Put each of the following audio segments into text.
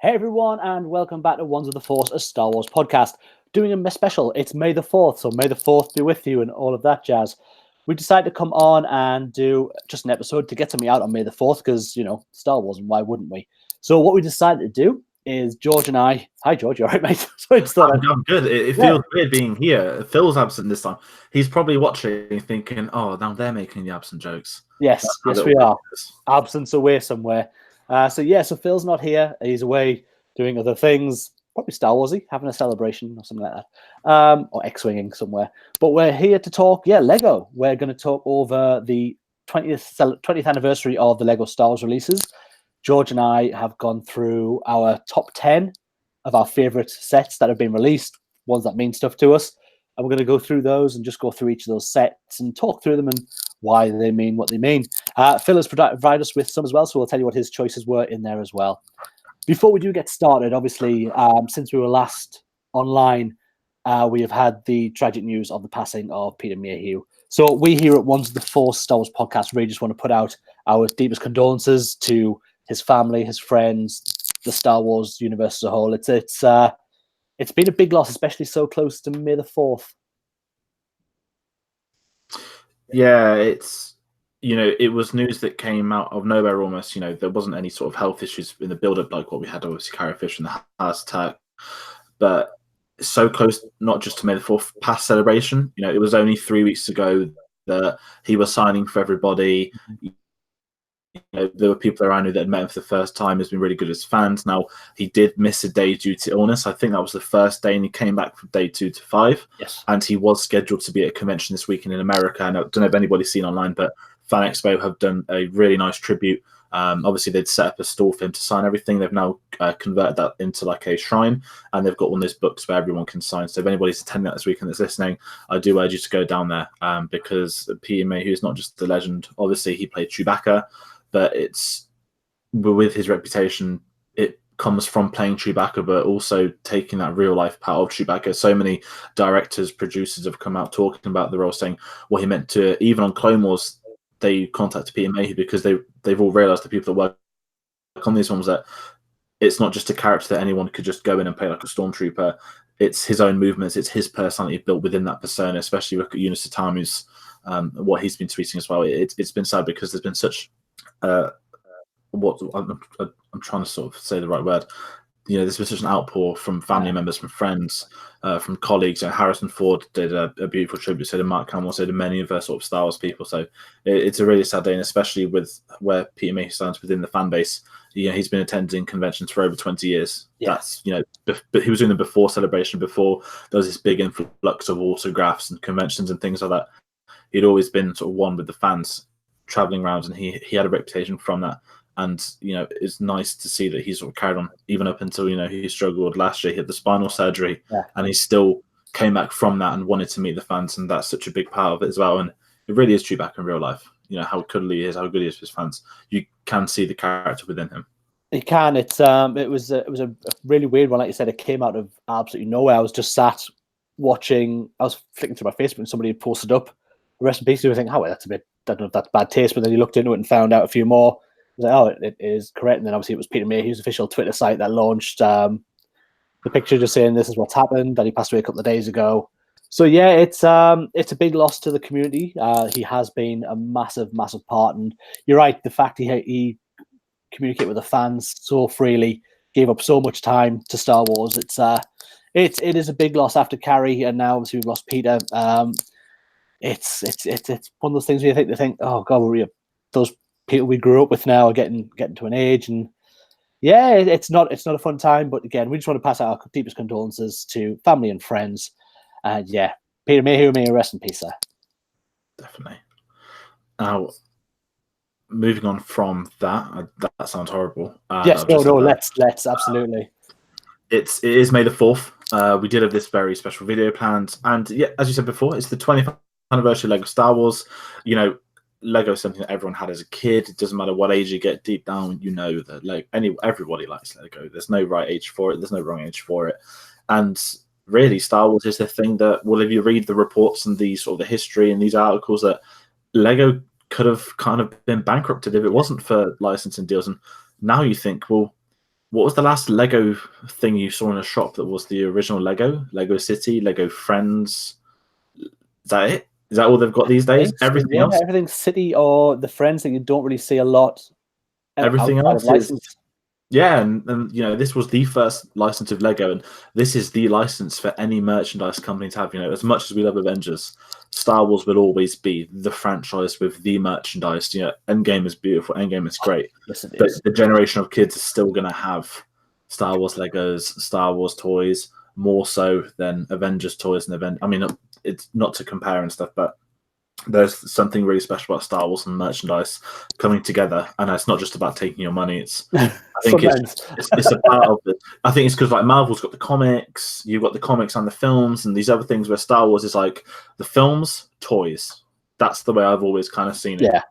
Hey everyone, and welcome back to Ones of the Force, a Star Wars podcast. Doing a special. It's May the 4th, so May the 4th be with you and all of that jazz. We decided to come on and do just an episode to get something out on May the 4th because, Star Wars, and why wouldn't we? So what we decided to do is George and I... Hi, George, you all right, mate? So I just thought I'm good. It feels weird being here. Phil's absent this time. He's probably watching thinking, oh, now they're making the absent jokes. Yes, we are. Absence away somewhere. So Phil's not here. He's away doing other things, probably Star Warsy, having a celebration or something like that, or X-winging somewhere. But we're here to talk, Lego. We're going to talk over the 20th anniversary of the Lego Star Wars releases. George and I have gone through our top 10 of our favorite sets that have been released, ones that mean stuff to us. And we're going to go through those and just go through each of those sets and talk through them and why they mean what they mean. Phil has provided us with some as well, so we'll tell you what his choices were in there as well. Before we do get started, obviously, since we were last online, we have had the tragic news of the passing of Peter Mayhew. So we here at Ones of the Force Star Wars podcast really just want to put out our deepest condolences to his family, his friends, the Star Wars universe as a whole. It's been a big loss, especially so close to May the 4th. Yeah, it was news that came out of nowhere almost. There wasn't any sort of health issues in the build-up like what we had, obviously, Carrie Fisher and the heart attack. But so close, not just to May the 4th, past celebration. It was only 3 weeks ago that he was signing for everybody. There were people around who that had met him for the first time. Has been really good as fans. Now, he did miss a day due to illness. I think that was the first day, and he came back from day 2 to 5. Yes. And he was scheduled to be at a convention this weekend in America. And I don't know if anybody's seen online, but Fan Expo have done a really nice tribute. Obviously, they'd set up a stall for him to sign everything. They've now converted that into like a shrine, and they've got one of those books where everyone can sign. So if anybody's attending that this weekend that's listening, I do urge you to go down there because Peter Mayhew is not just the legend. Obviously, he played Chewbacca, but with his reputation, it comes from playing Chewbacca, but also taking that real life part of Chewbacca. So many directors, producers have come out talking about the role, saying what he meant to. Even on Clone Wars, they contacted Peter Mayhew because they've all realised, the people that work on these ones, that it's not just a character that anyone could just go in and play like a stormtrooper. It's his own movements, it's his personality built within that persona. Especially look at Eunice Tamu's what he's been tweeting as well. It's been sad because there's been such what I'm trying to sort of say the right word. There's been such an outpour from family members, from friends, from colleagues. Harrison Ford did a beautiful tribute, so did Mark Hamill, so did many of the sort of Star Wars people. So it's a really sad day, and especially with where Peter Mayhew stands within the fan base. He's been attending conventions for over 20 years. Yeah. That's but he was doing them before Celebration, before there was this big influx of autographs and conventions and things like that. He'd always been sort of one with the fans, traveling around, and he had a reputation from that. And it's nice to see that he's sort of carried on even up until he struggled last year. He had the spinal surgery, and he still came back from that and wanted to meet the fans, and that's such a big part of it as well. And it really is Chewbacca in real life. How cuddly he is, how good he is for his fans. You can see the character within him. You can. It was a really weird one, like you said. It came out of absolutely nowhere. I was just sat watching. I was flicking through my Facebook, and somebody had posted up "Rest in Peace." I think, that's a bit. I don't know if that's bad taste, but then you looked into it and found out a few more. I was like, it is correct. And then obviously it was Peter Mayhew's official Twitter site that launched the picture just saying this is what's happened, that he passed away a couple of days ago. So yeah, it's a big loss to the community. He has been a massive, massive part. And you're right, the fact he communicated with the fans so freely, gave up so much time to Star Wars. It is a big loss after Carrie, and now obviously we've lost Peter. It's one of those things where you think, oh God, those people we grew up with now are getting to an age, and yeah, it's not a fun time. But again, we just want to pass out our deepest condolences to family and friends. And Peter Mayhew, may you rest in peace, sir. Definitely. Now, moving on from that sounds horrible. Yes, let's absolutely. It is May the 4th. We did have this very special video planned, and as you said before, it's the 20th anniversary of Lego Star Wars. Lego is something that everyone had as a kid. It doesn't matter what age you get, deep down that everybody likes Lego. There's no right age for it. There's no wrong age for it. And really, Star Wars is the thing that, well, if you read the reports and the history and these articles, that Lego could have kind of been bankrupted if it wasn't for licensing deals. And now you think, well, What was the last Lego thing you saw in a shop that was the original Lego? Lego City, Lego Friends. Is that it? Is that all they've got these days? think so, Everything yeah, else? everything's City or the Friends that you don't really see a lot Everything outside of else is license. yeah, and this was the first license of Lego, and this is the license for any merchandise company to have. As much as we love Avengers, Star Wars will always be the franchise with the merchandise. Endgame is beautiful, Endgame is great, Yes, it but is. the generation of kids is still going to have Star Wars Legos, Star Wars toys, more so than Avengers toys and I mean, it's not to compare and stuff, but there's something really special about Star Wars and merchandise coming together, and it's not just about taking your money. I think Sometimes. it's a part of it. I think it's because like Marvel's got the comics, you've got the comics and the films, and these other things where Star Wars is like the films, toys. That's the way I've always kind of seen it. Yeah.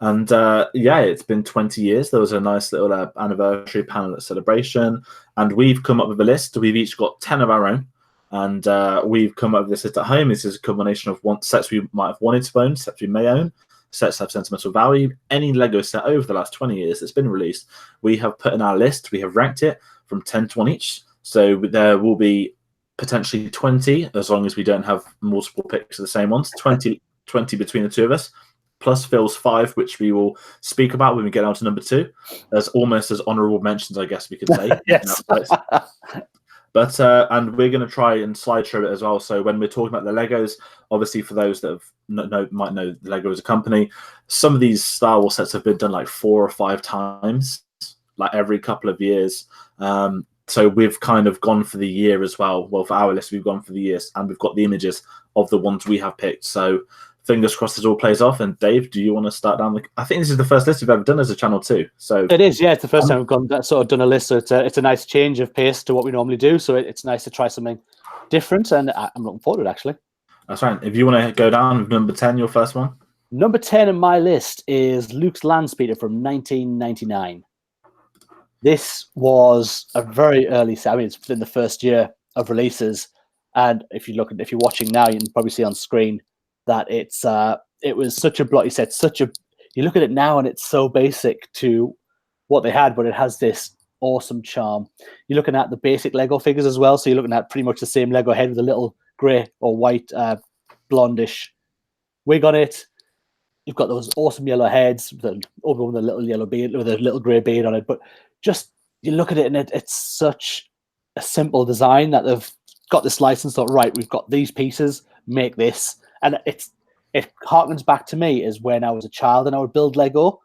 And it's been 20 years. There was a nice little anniversary panel at Celebration, and we've come up with a list. We've each got 10 of our own. And we've come up with this list at home. This is a combination of sets we might have wanted to own, sets we may own, sets have sentimental value. Any Lego set over the last 20 years that's been released, we have put in our list. We have ranked it from 10 to 1 each. So there will be potentially 20, as long as we don't have multiple picks of the same ones, 20 between the two of us, plus Phil's 5, which we will speak about when we get down to number 2, as almost as honourable mentions, I guess we could say. Yes. But and we're going to try and slideshow it as well. So when we're talking about the Legos, obviously for those that might know the Lego as a company, some of these Star Wars sets have been done like 4 or 5 times, like every couple of years. So we've kind of gone for the year as well. Well, for our list, we've gone for the years, and we've got the images of the ones we have picked. So fingers crossed this all plays off. And Dave, do you want to start down? I think this is the first list we've ever done as a channel too. So it is, yeah. It's the first time we've done a list, so it's a nice change of pace to what we normally do. So it's nice to try something different, and I'm looking forward to it actually. That's right. If you want to go down with number 10, your first one. Number 10 on my list is Luke's Landspeeder from 1999. This was a very early set. I mean, it's in the first year of releases, and if you're watching now, you can probably see on screen that it was such a bloody set. You look at it now, and it's so basic to what they had, but it has this awesome charm. You're looking at the basic Lego figures as well, so you're looking at pretty much the same Lego head with a little grey or white, blondish wig on it. You've got those awesome yellow heads with a little yellow beard with a little grey beard on it. But just you look at it, and it's such a simple design that they've got this license. Thought, right, we've got these pieces, make this, and it harkens back to me as when I was a child and I would build Lego,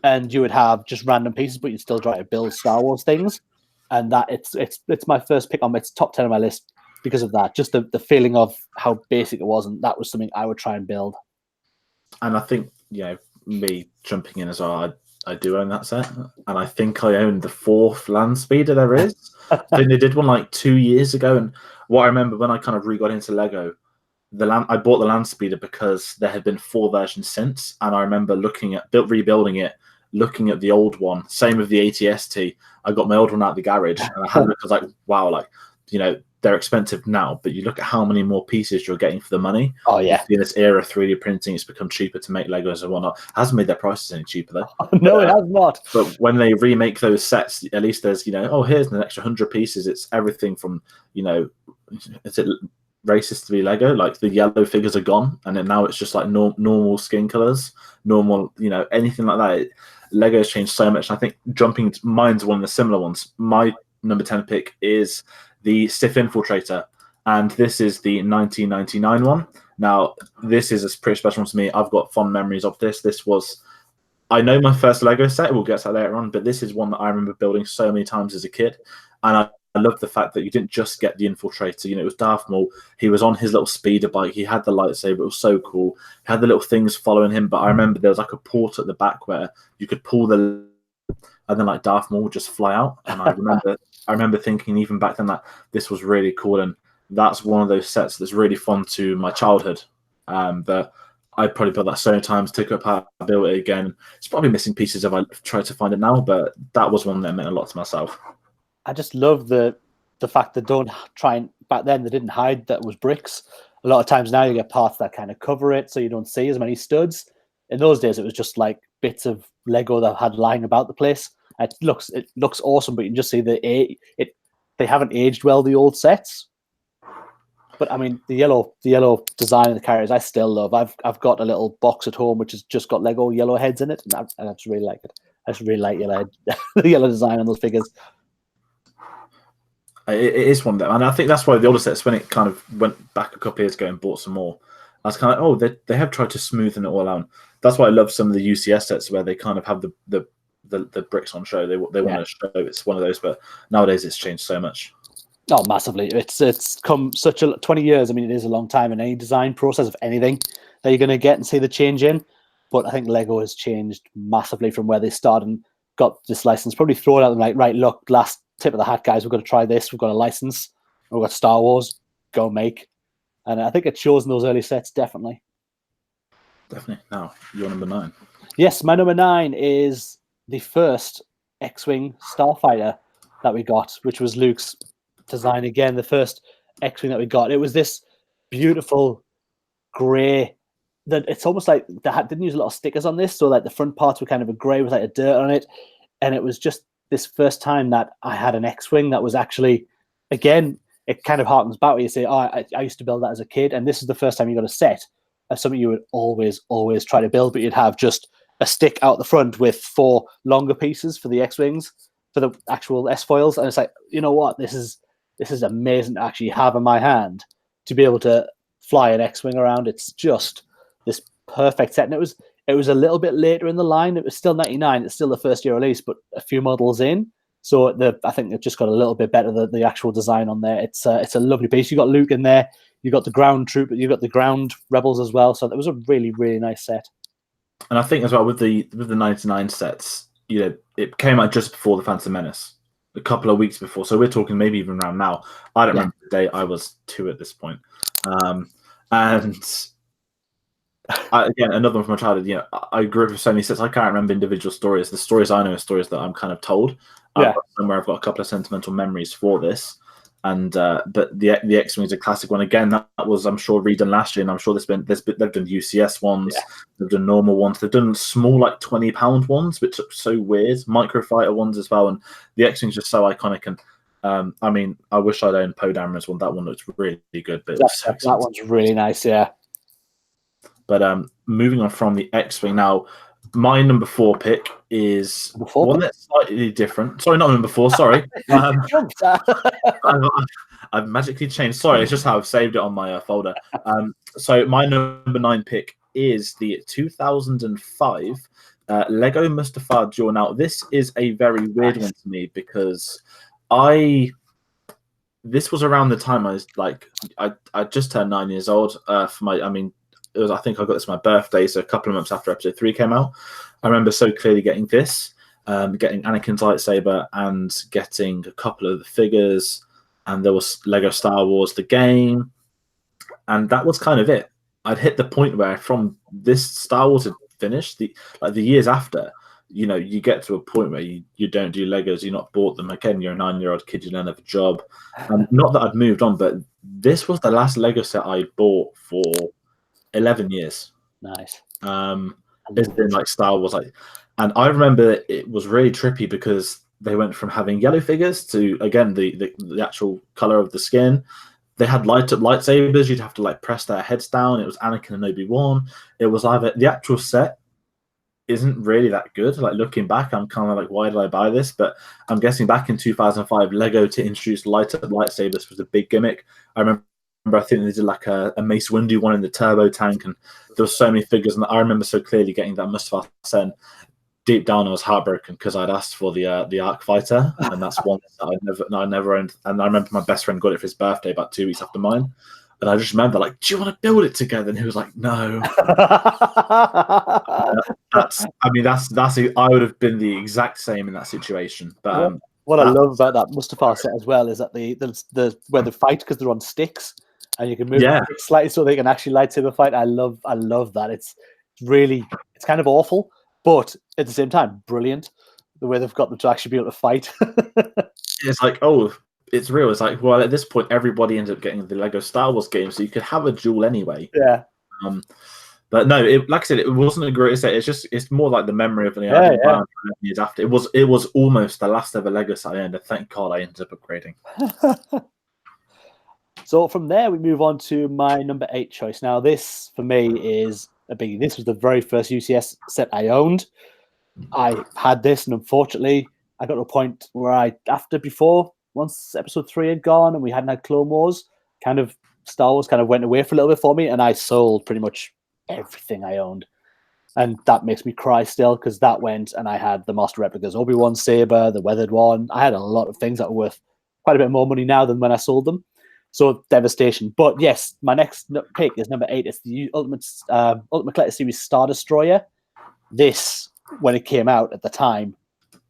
and you would have just random pieces, but you'd still try to build Star Wars things. And that it's my first pick on its top 10 on my list because of that. Just the feeling of how basic it was, and that was something I would try and build. And I think, me jumping in as well, I do own that set. And I think I own the 4th Landspeeder there is. I think they did one like 2 years ago. And what I remember when I kind of re-got into Lego, I bought the Landspeeder because there had been 4 versions since. And I remember rebuilding it, looking at the old one. Same with the ATST. I got my old one out of the garage, and I had it because, like, wow, they're expensive now, but you look at how many more pieces you're getting for the money. Oh yeah. In this era of 3D printing, it's become cheaper to make Legos and whatnot. It hasn't made their prices any cheaper though. No, it has not. But when they remake those sets, at least there's, here's an extra 100 pieces. It's everything from, is it racist to be Lego? Like the yellow figures are gone, and then now it's just like normal skin colors, normal, anything like that. Lego's changed so much. And I think mine's one of the similar ones. My number 10 pick is the Sith Infiltrator, and this is the 1999 one. Now, this is a pretty special one to me. I've got fond memories of this. I know my first Lego set, we'll get to that later on, but this is one that I remember building so many times as a kid, and I love the fact that you didn't just get the Infiltrator. It was Darth Maul. He was on his little speeder bike. He had the lightsaber. It was so cool. He had the little things following him, but I remember there was like a port at the back where you could pull and then like Darth Maul would just fly out, and I remember thinking even back then that this was really cool, and that's one of those sets that's really fun to my childhood. But I probably built that so many times, took it apart, built it again. It's probably missing pieces if I try to find it now, but that was one that meant a lot to myself. I just love the fact that back then they didn't hide that it was bricks. A lot of times now you get parts that kind of cover it so you don't see as many studs. In those days it was just like bits of Lego that had lying about the place. It looks awesome, but you can just see they haven't aged well, the old sets. But I mean, the yellow design of the characters, I still love. I've got a little box at home which has just got Lego yellow heads in it, and I just really like it. I just really like the yellow design on those figures. It is one of them, and I think that's why the older sets, when it kind of went back a couple of years ago and bought some more, I was kind of like, oh, they have tried to smoothen it all out. That's why I love some of the UCS sets where they kind of have the bricks on show. They want to show it's one of those, but nowadays it's changed so much. Oh, massively! It's come such 20 years. I mean, it is a long time in any design process of anything that you're going to get and see the change in. But I think Lego has changed massively from where they started and got this license. Probably throw it at them like, right, look, last tip of the hat, guys. We've got to try this. We've got a license. We've got Star Wars. Go make. And I think it shows in those early sets, definitely. Definitely. Now, your number 9. Yes, my number 9 is the first X-Wing Starfighter that we got, which was Luke's design again, the first X-Wing that we got. It was this beautiful grey that it's almost like they didn't use a lot of stickers on this, so like the front parts were kind of a grey with like a dirt on it. And it was just this first time that I had an X-Wing that was actually, again, it kind of harkens back where you say, oh, I used to build that as a kid, and this is the first time you got a set of something you would always try to build, but you'd have just a stick out the front with 4 longer pieces for the X-Wings, for the actual S-foils. And it's like, you know what, this is amazing to actually have in my hand to be able to fly an X-Wing around. It's just this perfect set. And it was a little bit later in the line. It was still 99. It's still the first year release, but a few models in. So I think it just got a little bit better, the actual design on there. It's a lovely piece. You got Luke in there. You got the ground troop. You got the ground rebels as well. So it was a really, really nice set. And I think as well with the 99 sets, you know, it came out just before the Phantom Menace, a couple of weeks before. So we're talking maybe even around now. I don't remember the day. I was 2 at this point. And again, another one from my childhood. You know, I grew up with so many sets. I can't remember individual stories. The stories I know are stories that I'm kind of told. Somewhere I've got a couple of sentimental memories for this. And but the X-Wing is a classic one. Again, that was, I'm sure, redone last year, and I'm sure they've done UCS ones, they've done normal ones, they've done small like £20 ones, which are so weird, microfighter ones as well. And the X-Wing is just so iconic. And I mean, I wish I'd owned Poe Dameron's one. That one looks really good, but that one's really nice, yeah. But moving on from the X-Wing now. My number 4 pick is one that's slightly different. Sorry, not number 4. Sorry, I've magically changed. Sorry, it's just how I've saved it on my folder. So my number 9 pick is the 2005 Lego Mustafar Duel. Now, this is a very weird one to me because this was around the time I was like, I just turned 9 years old for my. I mean. I think I got this for my birthday, so a couple of months after episode 3 came out. I remember so clearly getting this, getting Anakin's lightsaber and getting a couple of the figures, and there was Lego Star Wars, the game, and that was kind of it. I'd hit the point where from this Star Wars had finished, the years after, you know, you get to a point where you don't do Legos, you're not bought them. Again, you're a 9-year-old kid, you don't have a job. Not that I'd moved on, but this was the last Lego set I bought for 11 years. Nice. It's been like Star Wars, and I remember it was really trippy because they went from having yellow figures to, again, the actual color of the skin. They had light up lightsabers. You'd have to like press their heads down. It was Anakin and Obi-Wan. It was either the actual set isn't really that good. Like looking back, I'm kind of like, why did I buy this? But I'm guessing back in 2005, Lego to introduce light up lightsabers was a big gimmick. I remember I think they did like a Mace Windu one in the turbo tank, and there were so many figures. And I remember so clearly getting that Mustafar set. Deep down, I was heartbroken because I'd asked for the Arc Fighter, and that's one that I never owned. And I remember my best friend got it for his birthday about 2 weeks after mine. And I just remember, like, do you want to build it together? And he was like, no. I would have been the exact same in that situation. But what I love about that Mustafar set as well is that the where they fight, because they're on sticks, and you can move the sticks slightly so they can actually lightsaber fight. I love that. It's kind of awful, but at the same time, brilliant. The way they've got them to actually be able to fight. It's like, oh, it's real. It's like, well, at this point, everybody ended up getting the Lego Star Wars game, so you could have a duel anyway. Yeah. But no, like I said, it wasn't a great set. It's more like the memory of I didn't buy it for 11 years after. It was almost the last ever Lego set I owned, and thank God I ended up upgrading. So from there, we move on to my number 8 choice. Now, this for me is a biggie. This was the very first UCS set I owned. I had this, and unfortunately, I got to a point where once episode 3 had gone and we hadn't had Clone Wars, kind of Star Wars kind of went away for a little bit for me, and I sold pretty much everything I owned. And that makes me cry still, because that went, and I had the Master Replicas, Obi-Wan saber, the weathered one. I had a lot of things that were worth quite a bit more money now than when I sold them. So devastation. But yes, my next pick is number 8. It's the Ultimate Collector Series Star Destroyer. This, when it came out at the time,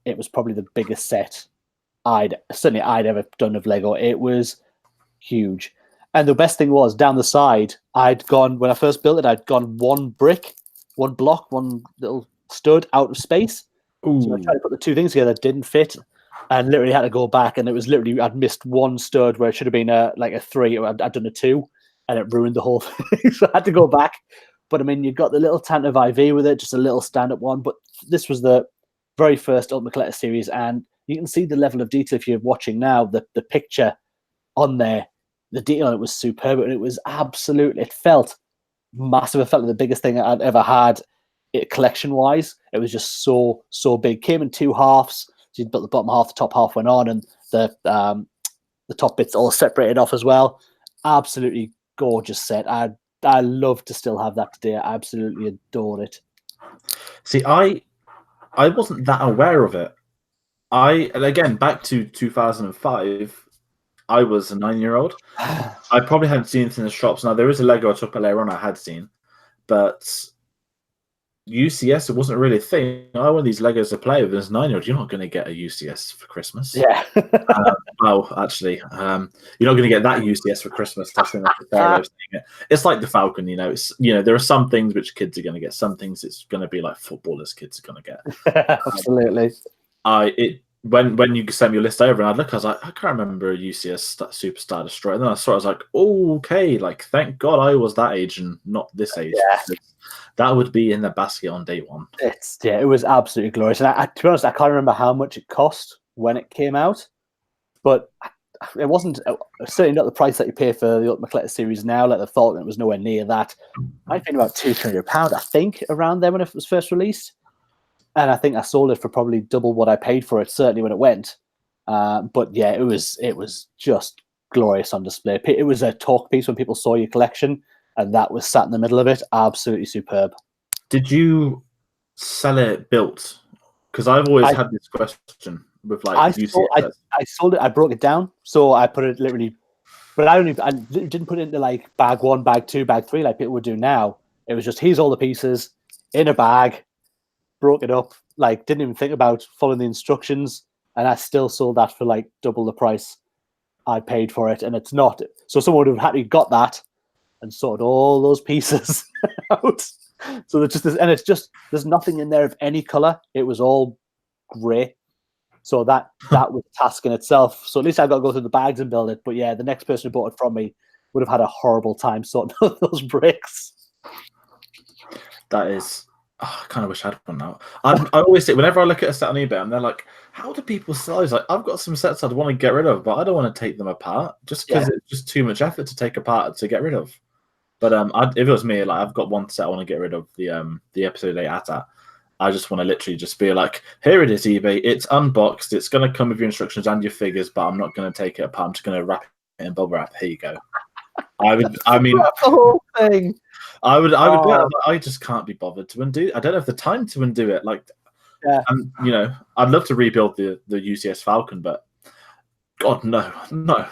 it was probably the biggest set I'd ever done of Lego. It was huge. And the best thing was, down the side, when I first built it, I'd gone one block, one little stud out of space. Ooh. So I tried to put the two things together, didn't fit, and literally had to go back. And it was literally, I'd missed one stud where it should have been a 3, or I'd done a 2, and it ruined the whole thing. So I had to go back. But I mean, you've got the little Tantive IV with it, just a little stand-up one. But this was the very first Ultimate Collector Series, and you can see the level of detail if you're watching now. The picture on there, the detail on it was superb, and it was it felt massive. It felt like the biggest thing I'd ever had, collection-wise. It was just so big. Came in 2 halves. So you built the bottom half, the top half went on, and the top bits all separated off as well. Absolutely gorgeous set. I love to still have that today. I absolutely adore it. See, I wasn't that aware of it. And again, back to 2005, I was a 9-year-old. I probably hadn't seen it in the shops. Now, there is a Lego I took later on I had seen, but UCS, it wasn't really a thing. I want these Legos to play with as a 9-year-old. You're not going to get a UCS for Christmas. Yeah. Well, actually, you're not going to get that UCS for Christmas. I think that's a fair way of saying it. It's like the Falcon, It's there are some things which kids are going to get. Some things it's going to be like footballers kids are going to get. Absolutely. When you sent me your list over, and I was like, I can't remember a UCS Superstar Destroyer. And then I saw it, I was like, oh, okay, thank God I was that age and not this age. Yeah. That would be in the basket on day one. It was absolutely glorious. And to be honest, I can't remember how much it cost when it came out, but it wasn't certainly not the price that you pay for the Ultimate Collector Series now. Like the Falcon, it was nowhere near that. I'd been about £200-300, I think, around there when it was first released. And I think I sold it for probably double what I paid for it, certainly when it went. But yeah, it was just glorious on display. It was a talk piece when people saw your collection, and that was sat in the middle of it. Absolutely superb. Did you sell it built? Because I've always had this question with I sold it. I broke it down, so I put it literally. But I didn't put it into like bag 1, bag 2, bag 3 like people would do now. It was just, here's all the pieces in a bag. Broke it up, didn't even think about following the instructions, and I still sold that for double the price I paid for it. And it's not, so someone would have happily got that and sorted all those pieces out. So there's nothing in there of any color. It was all grey. So that was a task in itself. So at least I got to go through the bags and build it. But yeah, the next person who bought it from me would have had a horrible time sorting out those bricks. That is. Oh, I kind of wish I had one now. I always say, whenever I look at a set on eBay, and they're like, how do people sell these? I've got some sets I'd want to get rid of, but I don't want to take them apart just because it's just too much effort to take apart to get rid of. But if it was me, I've got one set I want to get rid of, the episode 8 AT-AT. I just want to literally just be like, here it is, eBay. It's unboxed. It's going to come with your instructions and your figures, but I'm not going to take it apart. I'm just going to wrap it in bubble wrap. Here you go. The whole thing. I just can't be bothered to undo. I don't have the time to undo it. I'd love to rebuild the UCS Falcon, but God, no,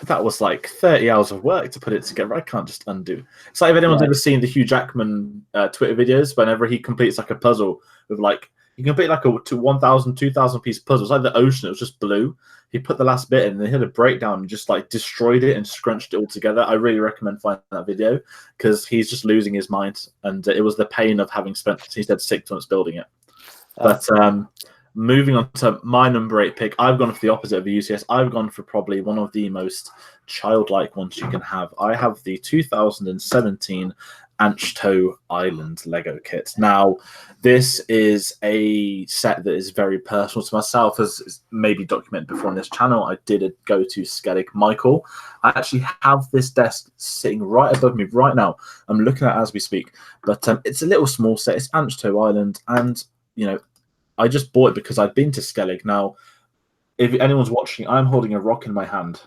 that was 30 hours of work to put it together. I can't just undo. It's like if anyone's ever seen the Hugh Jackman Twitter videos, whenever he completes a puzzle with you can complete a 1,000, 2,000 piece puzzle. It's like the ocean. It was just blue. He put the last bit in and he had a breakdown and just destroyed it and scrunched it all together. I really recommend finding that video because he's just losing his mind. And it was the pain of having spent, he said, 6 months building it. But moving on to my number 8 pick, I've gone for the opposite of the UCS. I've gone for probably one of the most childlike ones you can have. I have the 2017 Anchto Island Lego kit. Now, this is a set that is very personal to myself, as is maybe documented before on this channel. I did go to Skellig Michael. I actually have this desk sitting right above me right now. I'm looking at it as we speak, but it's a little small set. It's Anchto Island, and I just bought it because I'd been to Skellig. Now, if anyone's watching, I'm holding a rock in my hand.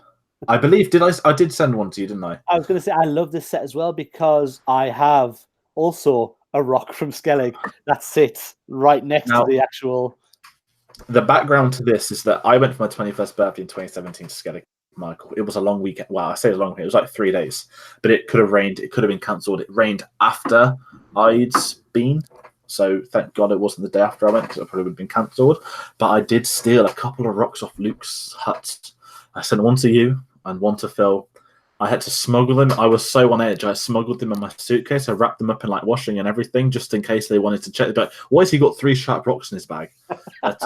I believe I did send one to you, didn't I? I was going to say I love this set as well because I have also a rock from Skellig that sits right next to the actual. The background to this is that I went for my 21st birthday in 2017 to Skellig Michael. It was a long weekend. Well, I say it was a long weekend. It was like 3 days, but it could have rained. It could have been cancelled. It rained after I'd been. So thank God it wasn't the day after I went, because it probably would have been cancelled. But I did steal a couple of rocks off Luke's hut. I sent one to you and one to Phil. I had to smuggle them. I was so on edge. I smuggled them in my suitcase. I wrapped them up in like washing and everything, just in case they wanted to check. But why has he got 3 sharp rocks in his bag? But,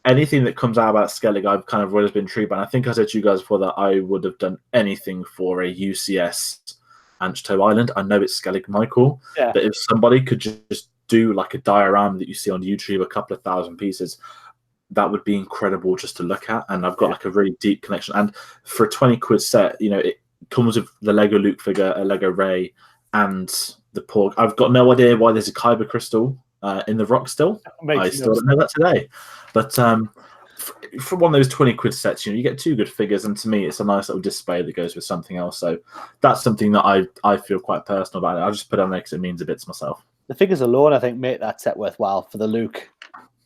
anything that comes out about Skellig, I've kind of always been intrigued by. And I think I said to you guys before that I would have done anything for a UCS Anchto Island. I know it's Skellig Michael, but if somebody could just do like a diorama that you see on YouTube, a couple of 1,000 pieces, that would be incredible just to look at. And I've got like a really deep connection. And for a 20 quid set, it comes with the Lego Luke figure, a Lego Ray, and the Porg. I've got no idea why there's a Kyber crystal in the rock still. I still don't know that today. But for one of those 20 quid sets, you get 2 good figures, and to me, it's a nice little display that goes with something else. So that's something that I feel quite personal about it. I just put it on there because it means a bit to myself. The figures alone, I think, make that set worthwhile for the Luke,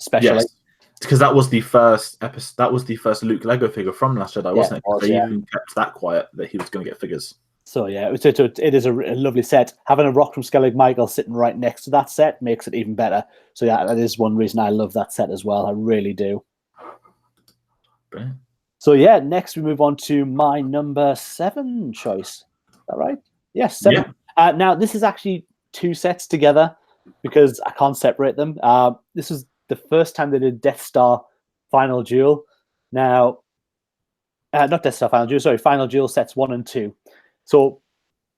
especially. Yes. Because that was the first episode. That was the first Luke Lego figure from Last Jedi, wasn't it? They even kept that quiet that he was going to get figures. So yeah, it is a lovely set. Having a rock from Skellig Michael sitting right next to that set makes it even better. So yeah, that is one reason I love that set as well. I really do. Brilliant. So yeah, next we move on to my number 7 choice. Is that right? Yes, 7. Yeah. Now this is actually 2 sets together because I can't separate them. This was the first time they did Death Star Final Duel. Now, not Death Star Final Duel, sorry, Final Duel sets 1 and 2. So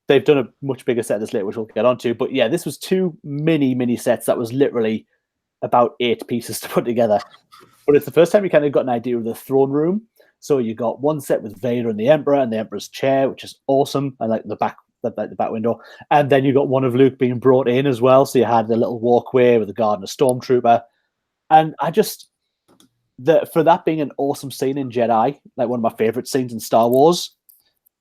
they've done a much bigger set this later, which we'll get onto. But yeah, this was 2 mini sets that was literally about 8 pieces to put together. But it's the first time you kind of got an idea of the throne room. So you got one set with Vader and the Emperor's chair, which is awesome. I like the back window. And then you got one of Luke being brought in as well. So you had the little walkway with a guard and a stormtrooper. And I just, for that being an awesome scene in Jedi, like one of my favorite scenes in Star Wars,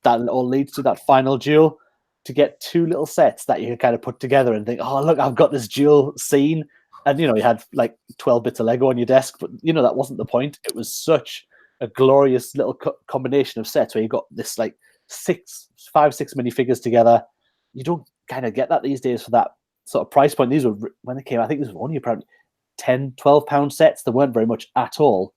that all leads to that final duel, to get 2 little sets that you can kind of put together and think, oh, look, I've got this duel scene. And, you had like 12 bits of Lego on your desk, but, that wasn't the point. It was such a glorious little combination of sets where you got this like 5, 6 minifigures together. You don't kind of get that these days for that sort of price point. These were, when they came, I think this was only probably 10, 12 pound sets. They weren't very much at all.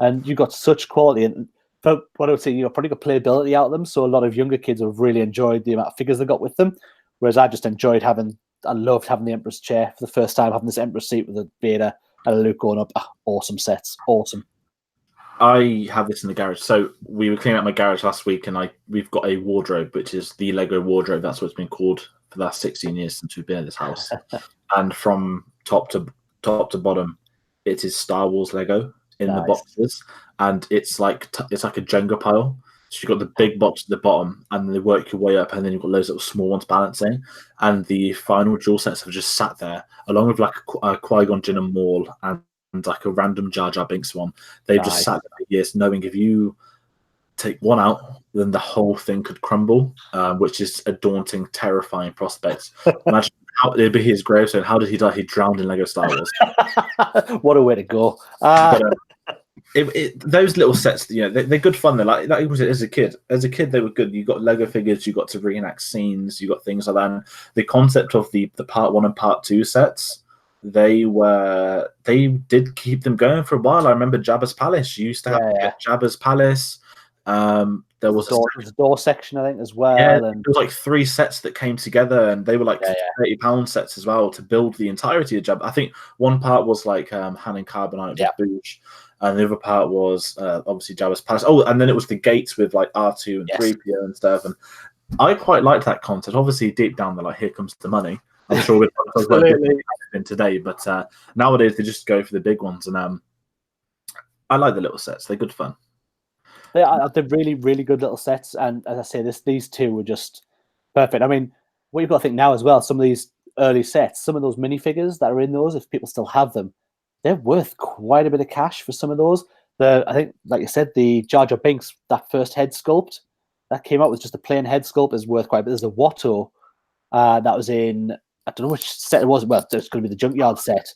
And you got such quality. And for what I would say, probably got playability out of them. So a lot of younger kids have really enjoyed the amount of figures they got with them. Whereas I just I loved having the Emperor's chair for the first time, having this Emperor's seat with a Vader and a Luke going up. Awesome sets. Awesome. I have this in the garage. So we were cleaning out my garage last week, and we've got a wardrobe, which is the Lego wardrobe. That's what it's been called for the last 16 years since we've been in this house. And from top to bottom, it is Star Wars Lego in the boxes, and it's like a Jenga pile. So you've got the big box at the bottom, and they work your way up, and then you've got loads of little small ones balancing. And the final dual sets have just sat there, along with like a Qui-Gon Jinn and Maul, and like a random Jar Jar Binks one. They've just sat there for years, knowing if you take one out, then the whole thing could crumble, which is a daunting, terrifying prospect. Imagine how it'd be his gravestone. How did he die? He drowned in Lego Star Wars. What a way to go! Those little sets, they're good fun. They're like was it as a kid. As a kid, they were good. You got Lego figures, you got to reenact scenes, you got things like that. And the concept of the part 1 and part 2 sets, they did keep them going for a while. I remember Jabba's Palace. You used to have Jabba's Palace. There was a door section, I think, as well. Yeah, and there was like 3 sets that came together, and they were like £30 sets as well to build the entirety of Jabba. I think one part was like Han and Carbonite with Boosh, and the other part was obviously Jabba's Palace. Oh, and then it was the gates with like R2 and 3PO and stuff. And I quite liked that concept. Obviously, deep down, they're like, "Here comes the money." I'm sure we're talk about it today, but nowadays they just go for the big ones, and I like the little sets. They're good fun. They're really, really good little sets, and as I say, these two were just perfect. I mean, what you've got to think now as well, some of these early sets, some of those minifigures that are in those, if people still have them, they're worth quite a bit of cash for some of those. I think, like you said, the Jar Jar Binks, that first head sculpt that came out with just a plain head sculpt is worth quite a bit. There's a Watto that was in, I don't know which set it was. Well, there's going to be the Junkyard set,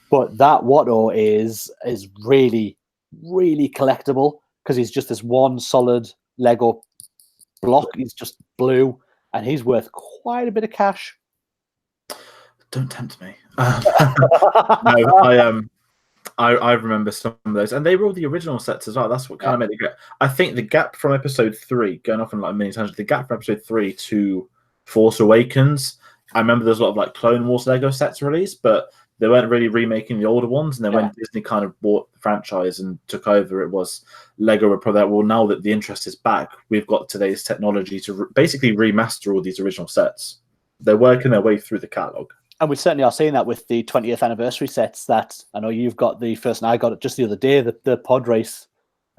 but that Watto is really, really collectible because he's just this one solid Lego block. He's just blue, and he's worth quite a bit of cash. Don't tempt me. No, I remember some of those, and they were all the original sets as well. That's what kind of made it go. I think the gap from episode 3, going off on like a mini tangent, the gap from episode 3 to Force Awakens, I remember there's a lot of like Clone Wars Lego sets released, but they weren't really remaking the older ones. And then when Disney kind of bought the franchise and took over, it was Lego were probably like, well, now that the interest is back, we've got today's technology to basically remaster all these original sets. They're working their way through the catalog. And we certainly are seeing that with the 20th anniversary sets that I know you've got the first, and I got it just the other day, the pod race,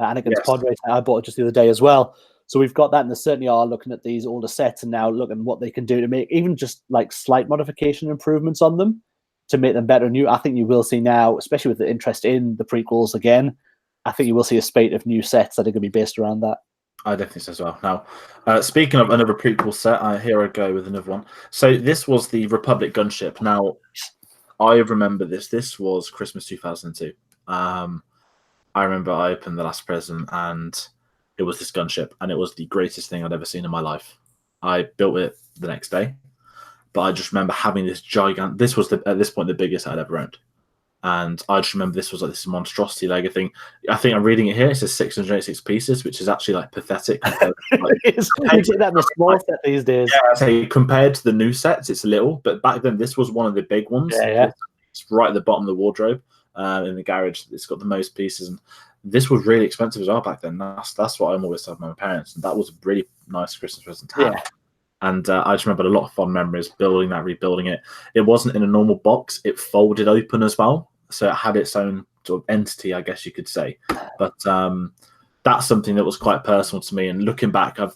Anakin's pod race. I bought it just the other day as well. So we've got that, and they certainly are looking at these older sets and now looking what they can do to make even just like slight modification improvements on them to make them better and new. I think you will see now, especially with the interest in the prequels again, I think you will see a spate of new sets that are going to be based around that. I definitely say as well. Now, speaking of another prequel set, here I go with another one. So this was the Republic gunship. Now, I remember this. This was Christmas 2002. I remember I opened the last present, and it was this gunship, and it was the greatest thing I'd ever seen in my life. I built it the next day, but I just remember having this gigantic. This was at this point the biggest I'd ever owned. And I just remember this was like this monstrosity Lego thing. I think I'm reading it here. It says 686 pieces, which is actually like pathetic. It is. You take that in a small set these days. Yeah, I say compared to the new sets, it's little. But back then, this was one of the big ones. Yeah. It's right at the bottom of the wardrobe in the garage. It's got the most pieces, and this was really expensive as well back then. That's what I'm always telling my parents, and that was a really nice Christmas present to have. Yeah. And I just remember a lot of fond memories building that, rebuilding it. It wasn't in a normal box; it folded open as well. So it had its own sort of entity, I guess you could say. But that's something that was quite personal to me. And looking back, I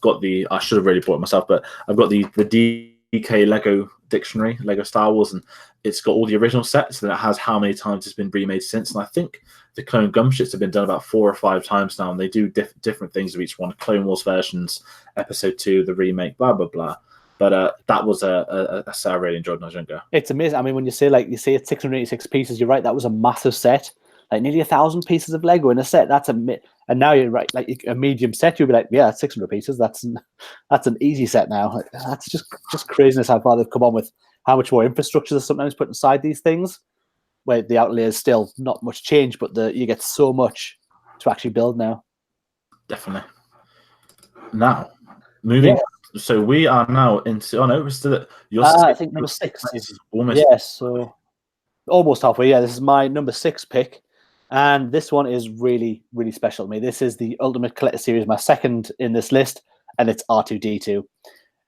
should have really bought it myself, but I've got the DK Lego dictionary, Lego Star Wars, and it's got all the original sets, and it has how many times it's been remade since. And I think the Clone Gumships have been done about 4 or 5 times now, and they do different things with each one. Clone Wars versions, Episode 2, the remake, blah, blah, blah. But that was a set I really enjoyed when I was younger. It's amazing. I mean, when you say it's 686 pieces, you're right. That was a massive set, like nearly 1,000 pieces of Lego in a set. And now you're right, like a medium set, you'll be like, yeah, that's 600 pieces. That's an easy set now. That's just craziness how far they've come on with how much more infrastructure is sometimes put inside these things, where the outlay is still not much change, but you get so much to actually build now. Definitely. Now, moving. Yeah. So we are now into. Oh no, we're still at your. I think number 6. Almost. Yes, so almost halfway. Yeah, this is my number 6 pick, and this one is really, really special to me. This is the Ultimate Collector Series, my second in this list, and it's R2-D2.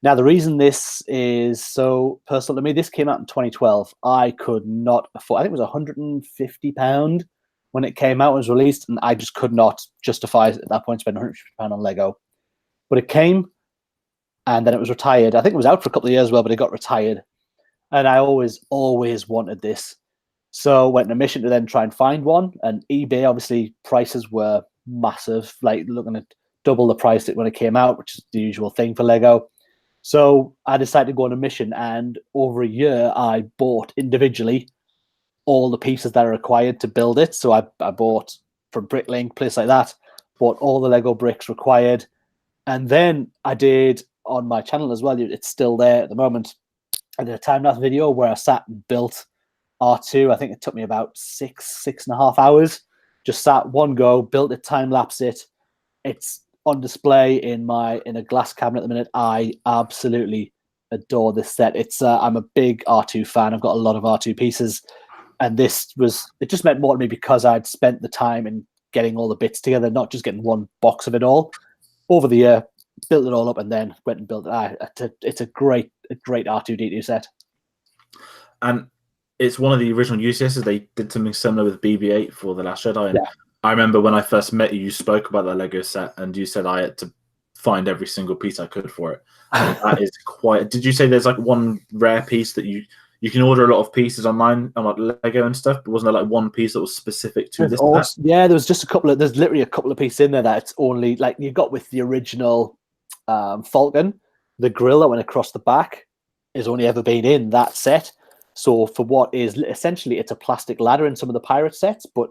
Now, the reason this is so personal to me, this came out in 2012. I could not afford. I think it was £150 when it came out and was released, and I just could not justify at that point spending £150 on Lego. But it came. And then it was retired. I think it was out for a couple of years as well, but it got retired. And I always wanted this. So went on a mission to then try and find one. And eBay, obviously, prices were massive, like looking at double the price when it came out, which is the usual thing for Lego. So I decided to go on a mission. And over a year, I bought individually all the pieces that are required to build it. So I bought from Bricklink, place like that, bought all the Lego bricks required. And then I did on my channel as well, it's still there at the moment. I did a time-lapse video where I sat and built R2. I think it took me about 6.5 hours. Just sat one go, built it, time-lapse it. It's on display in a glass cabinet at the minute. I absolutely adore this set. I'm a big R2 fan. I've got a lot of R2 pieces, and it just meant more to me because I'd spent the time in getting all the bits together, not just getting one box of it all. Over the year, built it all up, and then went and built it. It's a great R2D2 set. And it's one of the original UCSs. They did something similar with BB-8 for The Last Jedi. And I remember when I first met you, you spoke about that Lego set, and you said I had to find every single piece I could for it. And that is quite. Did you say there's like one rare piece that you can order a lot of pieces online on like Lego and stuff, but wasn't there like one piece that was specific to this? Yeah, there was just a couple of. There's literally a couple of pieces in there that it's only like you got with the original Falcon. The grill that went across the back has only ever been in that set. So for what is essentially it's a plastic ladder in some of the pirate sets, but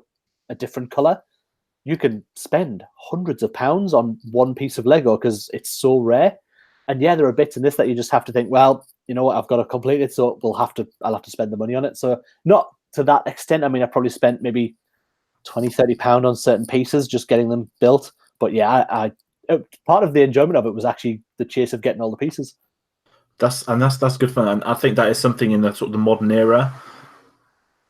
a different color, you can spend hundreds of pounds on one piece of Lego because it's so rare. And yeah, there are bits in this that you just have to think, well, you know what, I've got to complete it, so I'll have to spend the money on it. So not to that extent. I mean, I probably spent maybe 20, 30 pounds on certain pieces just getting them built. But yeah, I part of the enjoyment of it was actually the chase of getting all the pieces. That's good fun, and I think that is something in the sort of the modern era.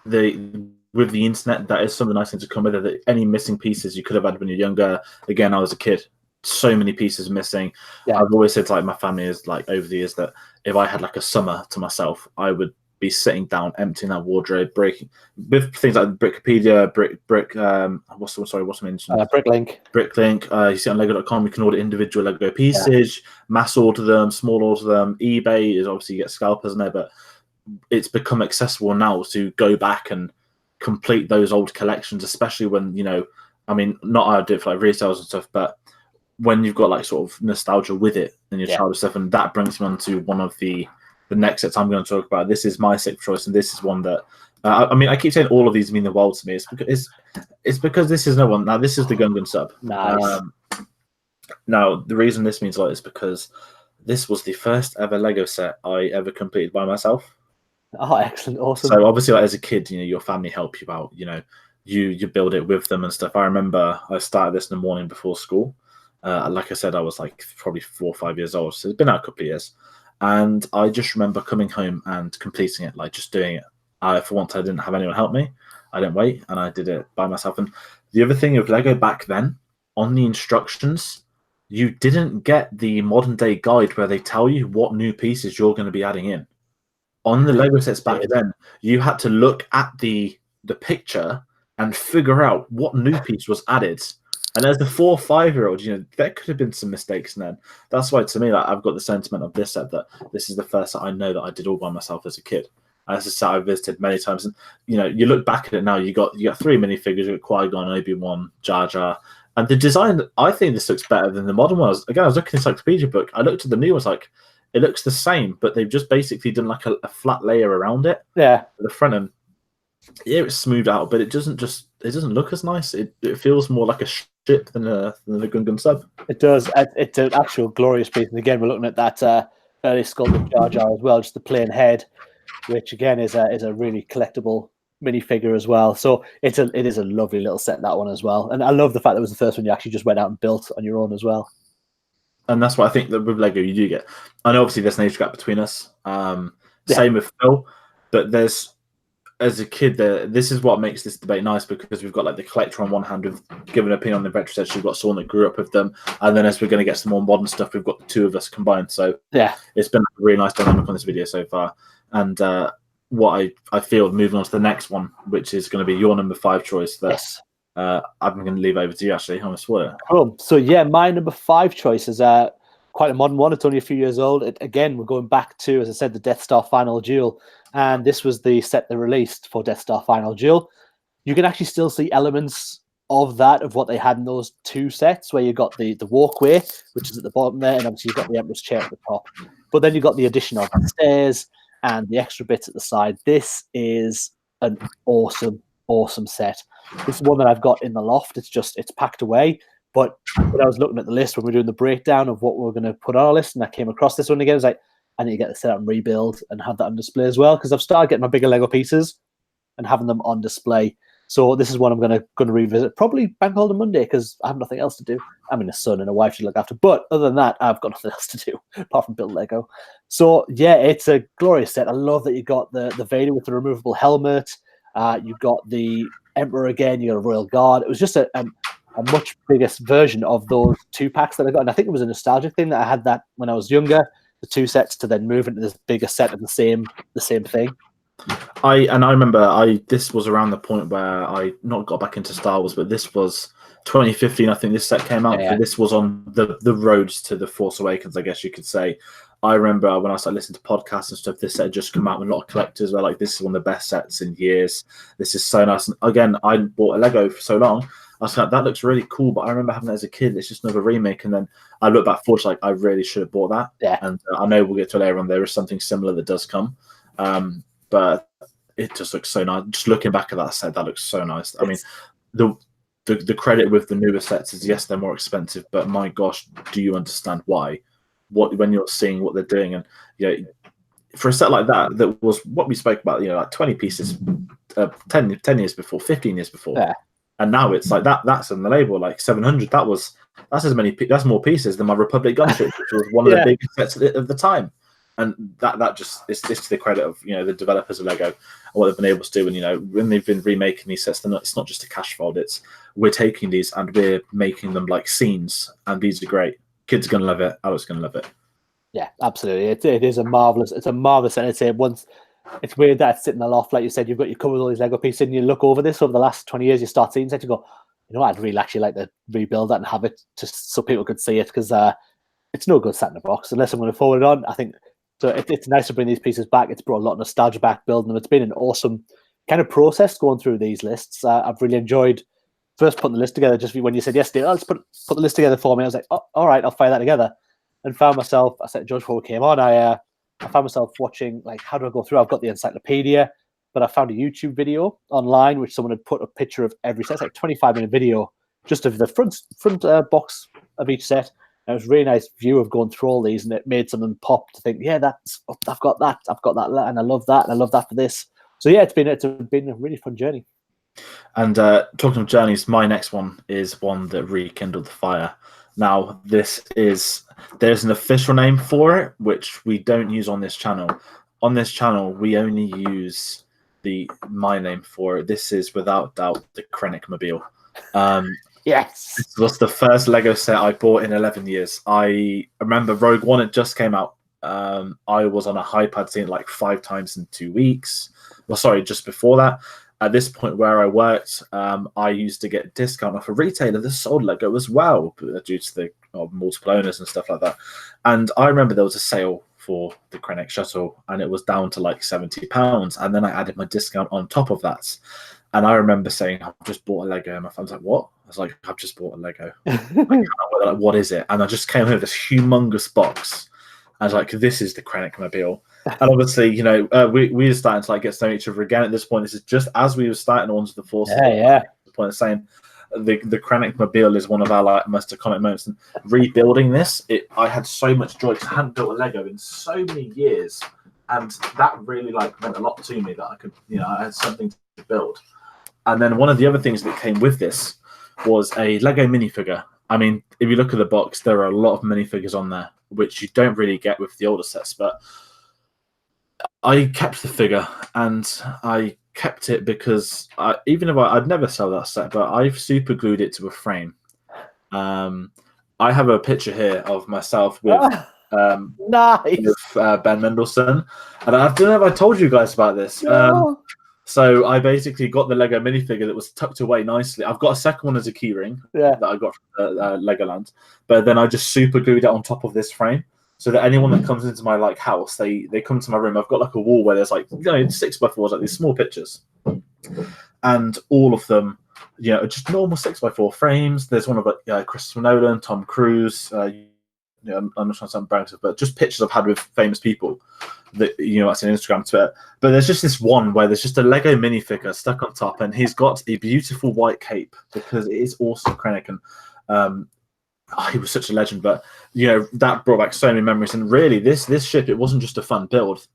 With the internet, that is something nice thing to come with it. That any missing pieces you could have had when you're younger. Again, I was a kid, so many pieces missing. Yeah. I've always said to like my family is like over the years that if I had like a summer to myself, I would be sitting down, emptying that wardrobe, breaking with things like Brickopedia, what's the name? Bricklink. You see on Lego.com, you can order individual Lego pieces, mass order them, small order them. eBay is obviously you get scalpers in there, but it's become accessible now to go back and complete those old collections, especially when, you know, I mean, not I do it for like resales and stuff, but when you've got like sort of nostalgia with it and your childhood stuff, and that brings me on to one of the next sets I'm going to talk about. This is my sixth choice, and this is one that I mean, I keep saying all of these mean the world to me. It's because this is no one. Now, this is the Gungan sub. Nice. Now, the reason this means a lot is because this was the first ever Lego set I ever completed by myself. Oh, excellent. Awesome. So obviously, like, as a kid, you know, your family help you out. You know, you build it with them and stuff. I remember I started this in the morning before school. Like I said, I was like probably 4 or 5 years old. So it's been out a couple of years. And I just remember coming home and completing it, like just doing it. For once, I didn't have anyone help me. I didn't wait, and I did it by myself. And the other thing with Lego back then, on the instructions, you didn't get the modern day guide where they tell you what new pieces you're going to be adding in. On the Lego sets back then, you had to look at the picture and figure out what new piece was added. And as a 4 or 5 year old, you know, there could have been some mistakes in there. That's why, to me, like, I've got the sentiment of this set that this is the first set I know that I did all by myself as a kid. And it's a set I've visited many times. And, you know, you look back at it now, you got 3 minifigures, you got Qui-Gon, Obi-Wan, Jar Jar. And the design, I think this looks better than the modern ones. Again, I was looking at the encyclopedia book. I looked at the new ones, like, it looks the same, but they've just basically done like a flat layer around it. Yeah. At the front end. Yeah, it's smoothed out, but it doesn't look as nice. It feels more like a ship than the Gungan sub. It does. It's an actual glorious piece. And again, we're looking at that early sculpted Jar Jar as well, just the plain head, which again is a really collectible minifigure as well. So it is a lovely little set, that one as well. And I love the fact that it was the first one you actually just went out and built on your own as well. And that's what I think that with Lego you do get. I know obviously there's an age gap between us. Same with Phil, but there's, as a kid, this is what makes this debate nice, because we've got like the collector on one hand who've given an opinion on the retro sets. We've got someone that grew up with them, and then as we're going to get some more modern stuff, we've got the two of us combined. So yeah, it's been a really nice dynamic on this video so far. And what I feel moving on to the next one, which is going to be your number 5 choice. That I'm going to leave over to you. Actually, I'm going to spoil it. Cool. So yeah, my number 5 choice is quite a modern one. It's only a few years old. Again, we're going back to, as I said, the Death Star Final Duel. And this was the set they released for Death Star Final Duel. You can actually still see elements of that, of what they had in those 2 sets, where you got the walkway, which is at the bottom there, and obviously you've got the Emperor's chair at the top. But then you've got the addition of the stairs and the extra bits at the side. This is an awesome, awesome set. This is one that I've got in the loft. It's packed away. But when I was looking at the list, when we were doing the breakdown of what we were going to put on our list, and I came across this one again, I was like, I need to get the set up and rebuild and have that on display as well, because I've started getting my bigger Lego pieces and having them on display. So this is one I'm going to revisit, probably Bank Holiday Monday, because I have nothing else to do. I mean, a son and a wife to look after. But other than that, I've got nothing else to do apart from build Lego. So yeah, it's a glorious set. I love that you got the Vader with the removable helmet. You got the Emperor again. You got a Royal Guard. It was just a a much bigger version of those 2-packs that I got. And I think it was a nostalgic thing that I had that when I was younger, the 2 sets, to then move into this bigger set of the same thing. I remember this was around the point where I not got back into Star Wars, but this was 2015. I think this set came out. Yeah. So this was on the roads to the Force Awakens, I guess you could say. I remember when I started listening to podcasts and stuff, this set had just come out, and a lot of collectors were like, "This is one of the best sets in years. This is so nice." And again, I bought a Lego for so long. I was like, "That looks really cool," but I remember having it as a kid. It's just another remake, and then I look back forward, like I really should have bought that. Yeah. And I know we'll get to it later on. There is something similar that does come, but it just looks so nice. Just looking back at that set, that looks so nice. I mean, the credit with the newer sets is, yes, they're more expensive, but my gosh, do you understand why? When you're seeing what they're doing, and for a set like that was what we spoke about, like 20 pieces, 10 years before, 15 years before, and now it's like that's on the label, like 700. That's more pieces than my Republic gunship, which was one of the biggest sets of the time. And that just it's to the credit of the developers of Lego and what they've been able to do. And when they've been remaking these sets, it's not just a cash fold. It's we're taking these and we're making them like scenes, and these are great. Kids are gonna love it. Adults are gonna love it. Yeah, absolutely. It is a marvelous. It's a marvelous set. It's weird that it's sitting in the loft, like you said. You've covered all these Lego pieces, and you look over this over the last 20 years. You start seeing it, you go, I'd really actually like to rebuild that and have it just so people could see it, because it's no good sat in a box unless I'm going to forward it on. I think so. It's nice to bring these pieces back. It's brought a lot of nostalgia back building them. It's been an awesome kind of process going through these lists. I've really enjoyed first putting the list together. Just when you said yesterday, let's put the list together for me, I was like, oh, all right, I'll fire that together. And found myself, I said to George before we came on, I found myself watching, like, how do I go through? I've got the encyclopedia, but I found a YouTube video online which someone had put a picture of every set. It's like a 25-minute video just of the front box of each set. And it was a really nice view of going through all these, and it made something pop to think, I've got that, and I love that, and I love that for this. So yeah, it's been a really fun journey. And talking of journeys, my next one is one that rekindled the fire. Now, there's an official name for it, which we don't use on this channel. On this channel, we only use my name for it. This is without doubt the Krennic Mobile. Yes. This was the first Lego set I bought in 11 years. I remember Rogue One, it just came out. I was on a hype. I'd seen it like 5 times in 2 weeks. Well, sorry, just before that. At this point where I worked, I used to get a discount off a retailer that sold Lego as well, due to the multiple owners and stuff like that. And I remember there was a sale for the Krennic shuttle, and it was down to like £70. And then I added my discount on top of that. And I remember saying, I've just bought a Lego. And my friend was like, what? I was like, I've just bought a Lego. Like, what is it? And I just came home with this humongous box. I was like, this is the Krennic Mobile. And obviously, we were starting to like get to know each other again at this point. This is just as we were starting on to the Force. Yeah. The point of saying the Krennic Mobile is one of our like most iconic moments. And rebuilding this, I had so much joy because I hadn't built a Lego in so many years, and that really like meant a lot to me that I could, I had something to build. And then one of the other things that came with this was a Lego minifigure. I mean, if you look at the box, there are a lot of minifigures on there, which you don't really get with the older sets, but I kept the figure, and I kept it because even if I'd never sell that set, but I've super glued it to a frame. I have a picture here of myself with nice. with Ben Mendelsohn, and I don't know if I told you guys about this. No. So I basically got the Lego minifigure that was tucked away nicely. I've got a second one as a keyring that I got from Legoland, but then I just super glued it on top of this frame, so that anyone that comes into my like house, they come to my room. I've got like a wall where there's like 6x4s, like these small pictures, and all of them, just normal 6x4 frames. There's one of like Christopher Nolan, Tom Cruise. I'm not trying to sound embarrassing, but just pictures I've had with famous people that that's on Instagram, Twitter. But there's just this one where there's just a Lego minifigure stuck on top, and he's got a beautiful white cape because it is also Krennic, and he was such a legend. But that brought back so many memories. And really, this ship, it wasn't just a fun build.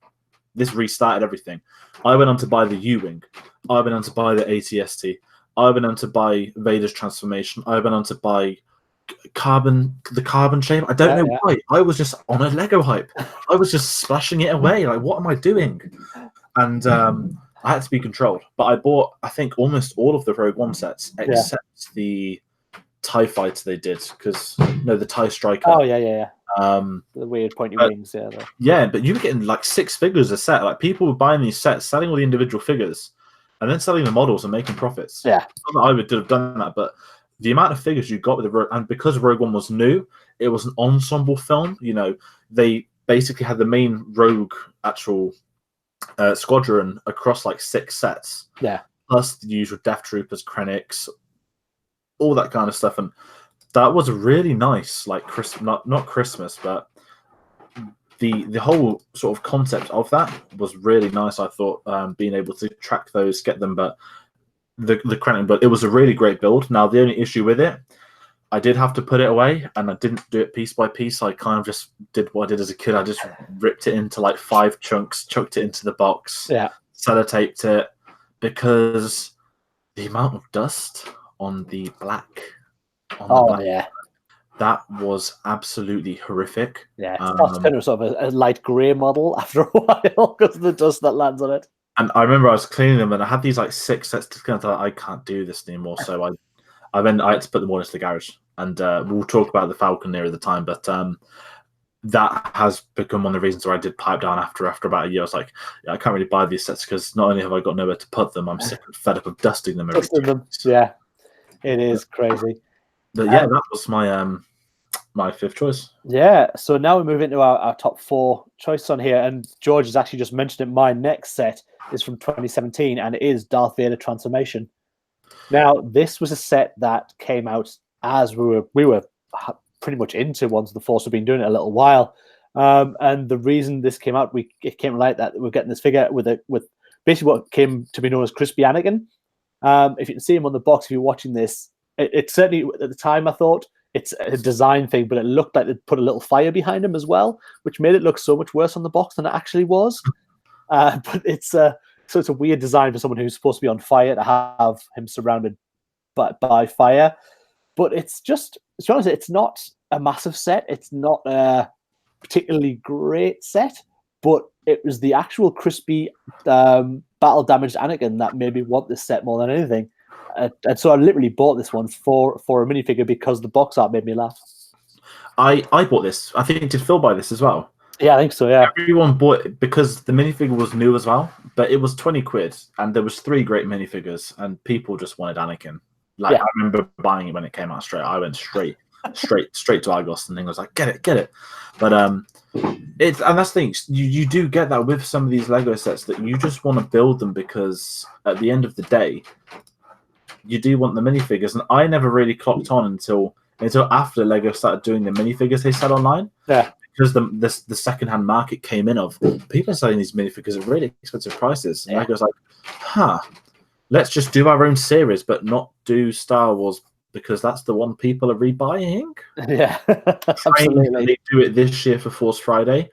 This restarted everything. I went on to buy the U-wing. I went on to buy the AT-ST. I went on to buy Vader's transformation. I went on to buy the carbon shape. I don't know why. I was just on a Lego hype. I was just splashing it away. Like, what am I doing? And I had to be controlled. But I bought, I think, almost all of the Rogue One sets except the TIE fighter they did, because the TIE Striker. Oh yeah. The weird pointy wings, yeah. Yeah, but you were getting like 6 figures a set. Like people were buying these sets, selling all the individual figures, and then selling the models and making profits. Yeah, not that I would have done that, but the amount of figures you got with and because Rogue One was new, it was an ensemble film. They basically had the main Rogue actual squadron across like 6 sets. Yeah, plus the usual Death Troopers, Krennics, all that kind of stuff, and that was really nice. Like not Christmas, but the whole sort of concept of that was really nice. I thought being able to track those, get them, but the Krennic, but it was a really great build. Now the only issue with it, I did have to put it away, and I didn't do it piece by piece. I kind of just did what I did as a kid. I just ripped it into like 5 chunks, chucked it into the box, sellotaped it, because the amount of dust on the black. Yeah. That was absolutely horrific. Yeah, it starts kind of sort of a light grey model after a while because of the dust that lands on it. And I remember I was cleaning them, and I had these like 6 sets to kind of like, I can't do this anymore. So I had to put them all into the garage. And we'll talk about the Falcon near the time, but that has become one of the reasons where I did pipe down after about a year. I was like, I can't really buy these sets because not only have I got nowhere to put them, I'm sick and fed up of dusting them every day. Yeah, it is crazy. But yeah, that was my my 5th choice. Yeah, so now we move into our top 4 choices on here, and George has actually just mentioned it. My next set is from 2017, and it is Darth Vader Transformation. Now, this was a set that came out as we were pretty much into Ones of the Force. We've been doing it a little while, and the reason this came out, it came like that. We're getting this figure with basically what came to be known as Crispy Anakin. If you can see him on the box, if you're watching this, it certainly at the time I thought it's a design thing, but it looked like they'd put a little fire behind him as well, which made it look so much worse on the box than it actually was. But it's a weird design for someone who's supposed to be on fire to have him surrounded by fire. But it's just, to be honest, it's not a massive set. It's not a particularly great set, but it was the actual crispy battle damaged Anakin that made me want this set more than anything. And so I literally bought this one for a minifigure because the box art made me laugh. I bought this. I think did Phil buy this as well? Yeah, I think so, yeah. Everyone bought it because the minifigure was new as well, but it was 20 quid, and there was 3 great minifigures, and people just wanted Anakin. I remember buying it when it came out straight. I went straight to Argos, and then was like, get it. But and that's the thing. You do get that with some of these Lego sets, that you just want to build them because at the end of the day, you do want the minifigures. And I never really clocked on until after Lego started doing the minifigures they sell online. Yeah. Because the second-hand market came in of people selling these minifigures at really expensive prices. And Lego's like, let's just do our own series, but not do Star Wars because that's the one people are rebuying. Yeah, absolutely. They do it this year for Force Friday,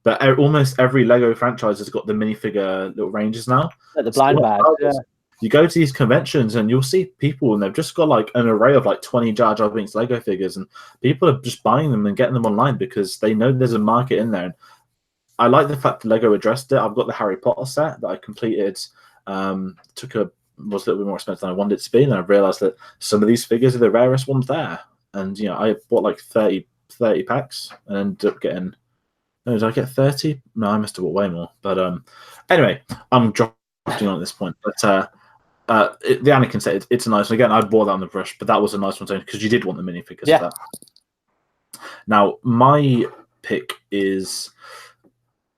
but almost every Lego franchise has got the minifigure little ranges now. Like the blind bag. Yeah. You go to these conventions and you'll see people, and they've just got like an array of like 20 Jar Jar Binks Lego figures, and people are just buying them and getting them online because they know there's a market in there. And I like the fact that Lego addressed it. I've got the Harry Potter set that I completed. Was a little bit more expensive than I wanted it to be, and I realized that some of these figures are the rarest ones there. And I bought like 30 packs and ended up getting. No, did I get 30? No, I must have bought way more. But anyway, I'm dropping on at this point. But the Anakin set, it's a nice one. Again, I bought that on the brush, but that was a nice one too, because you did want the minifigures of that. Now, my pick is,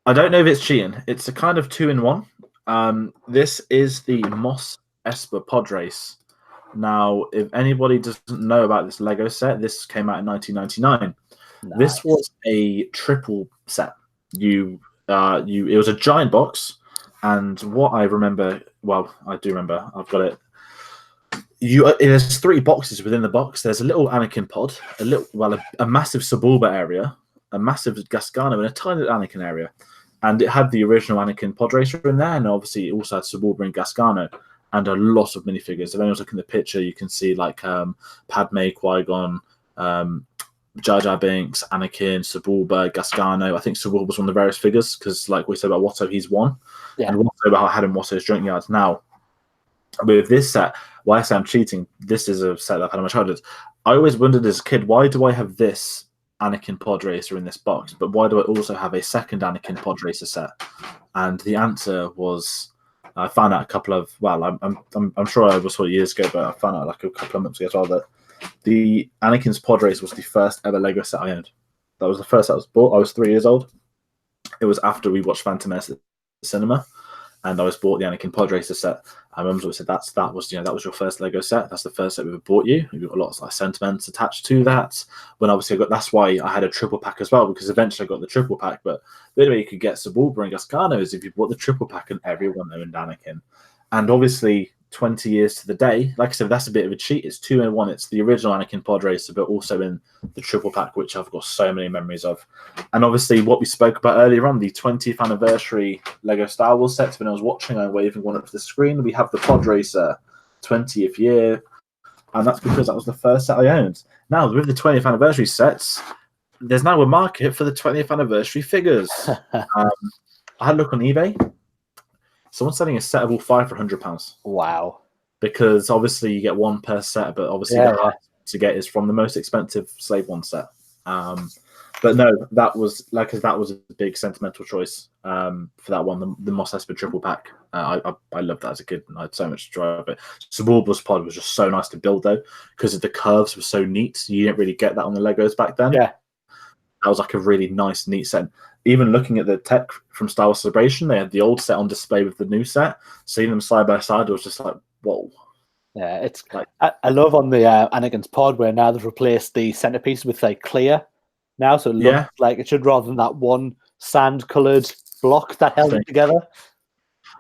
I don't know if it's cheating. It's a kind of 2-in-1. This is the Moss Esper Pod Race. Now, if anybody doesn't know about this Lego set, this came out in 1999. Nice. This was a triple set. It was a giant box. And what I remember, well, I do remember, I've got it. There's 3 boxes within the box. There's a little Anakin pod, a massive Sebulba area, a massive Gasgano, and a tiny little Anakin area. And it had the original Anakin pod racer in there, and obviously it also had Sebulba and Gasgano, and a lot of minifigures. If anyone's looking at the picture, you can see like Padme, Qui-Gon, Jar Jar Binks, Anakin, Sebulba, Gasgano. I think Sebulba was one of the rarest figures because, like we said about Watto, he's one. Yeah. And Watto had in Watto's junkyard. Now, with this set, why I say I'm cheating, this is a set that I've had in my childhood. I always wondered as a kid, why do I have this Anakin pod racer in this box, but why do I also have a second Anakin pod racer set? And the answer was, I found out a couple of, well, I'm sure I was 4 years ago, but I found out like a couple of months ago as well that the Anakin's pod racer was the first ever Lego set I owned. That was the first set I was bought. I was 3 years old. It was after we watched Phantom Menace at the cinema, and I was bought the Anakin pod racer set. My mum's always said that was your first Lego set. That's the first set we ever bought you. You've got lots of like sentiments attached to that. When obviously that's why I had a triple pack as well, because eventually I got the triple pack. But the only way you could get Suburba and Gascano is if you bought the triple pack and everyone owned Anakin. And obviously 20 years to the day, like I said, that's a bit of a cheat. It's 2 in 1. It's the original Anakin pod racer, but also in the triple pack, which I've got so many memories of. And obviously what we spoke about earlier on, the 20th anniversary Lego Star Wars sets, when I was watching, I waving one up to the screen, we have the pod racer 20th year, and that's because that was the first set I owned. Now with the 20th anniversary sets, there's now a market for the 20th anniversary figures. I had a look on eBay. Someone's selling a set of all 5 for £100. Wow. Because obviously you get one per set, but obviously the hardest to get is from the most expensive Slave One set. But no, that was a big sentimental choice for that one, the Mos Espa triple pack. I loved that as a kid, and I had so much to drive it. Suburba's pod was just so nice to build though, because the curves were so neat. You didn't really get that on the Legos back then. Yeah, that was like a really nice, neat set. Even looking at the tech from Star Wars Celebration, they had the old set on display with the new set. Seeing them side by side, it was just like, whoa. Yeah, it's like I love on the Anakin's pod where now they've replaced the centerpiece with like clear now, so it looks like it should, rather than that one sand-colored block that held it together.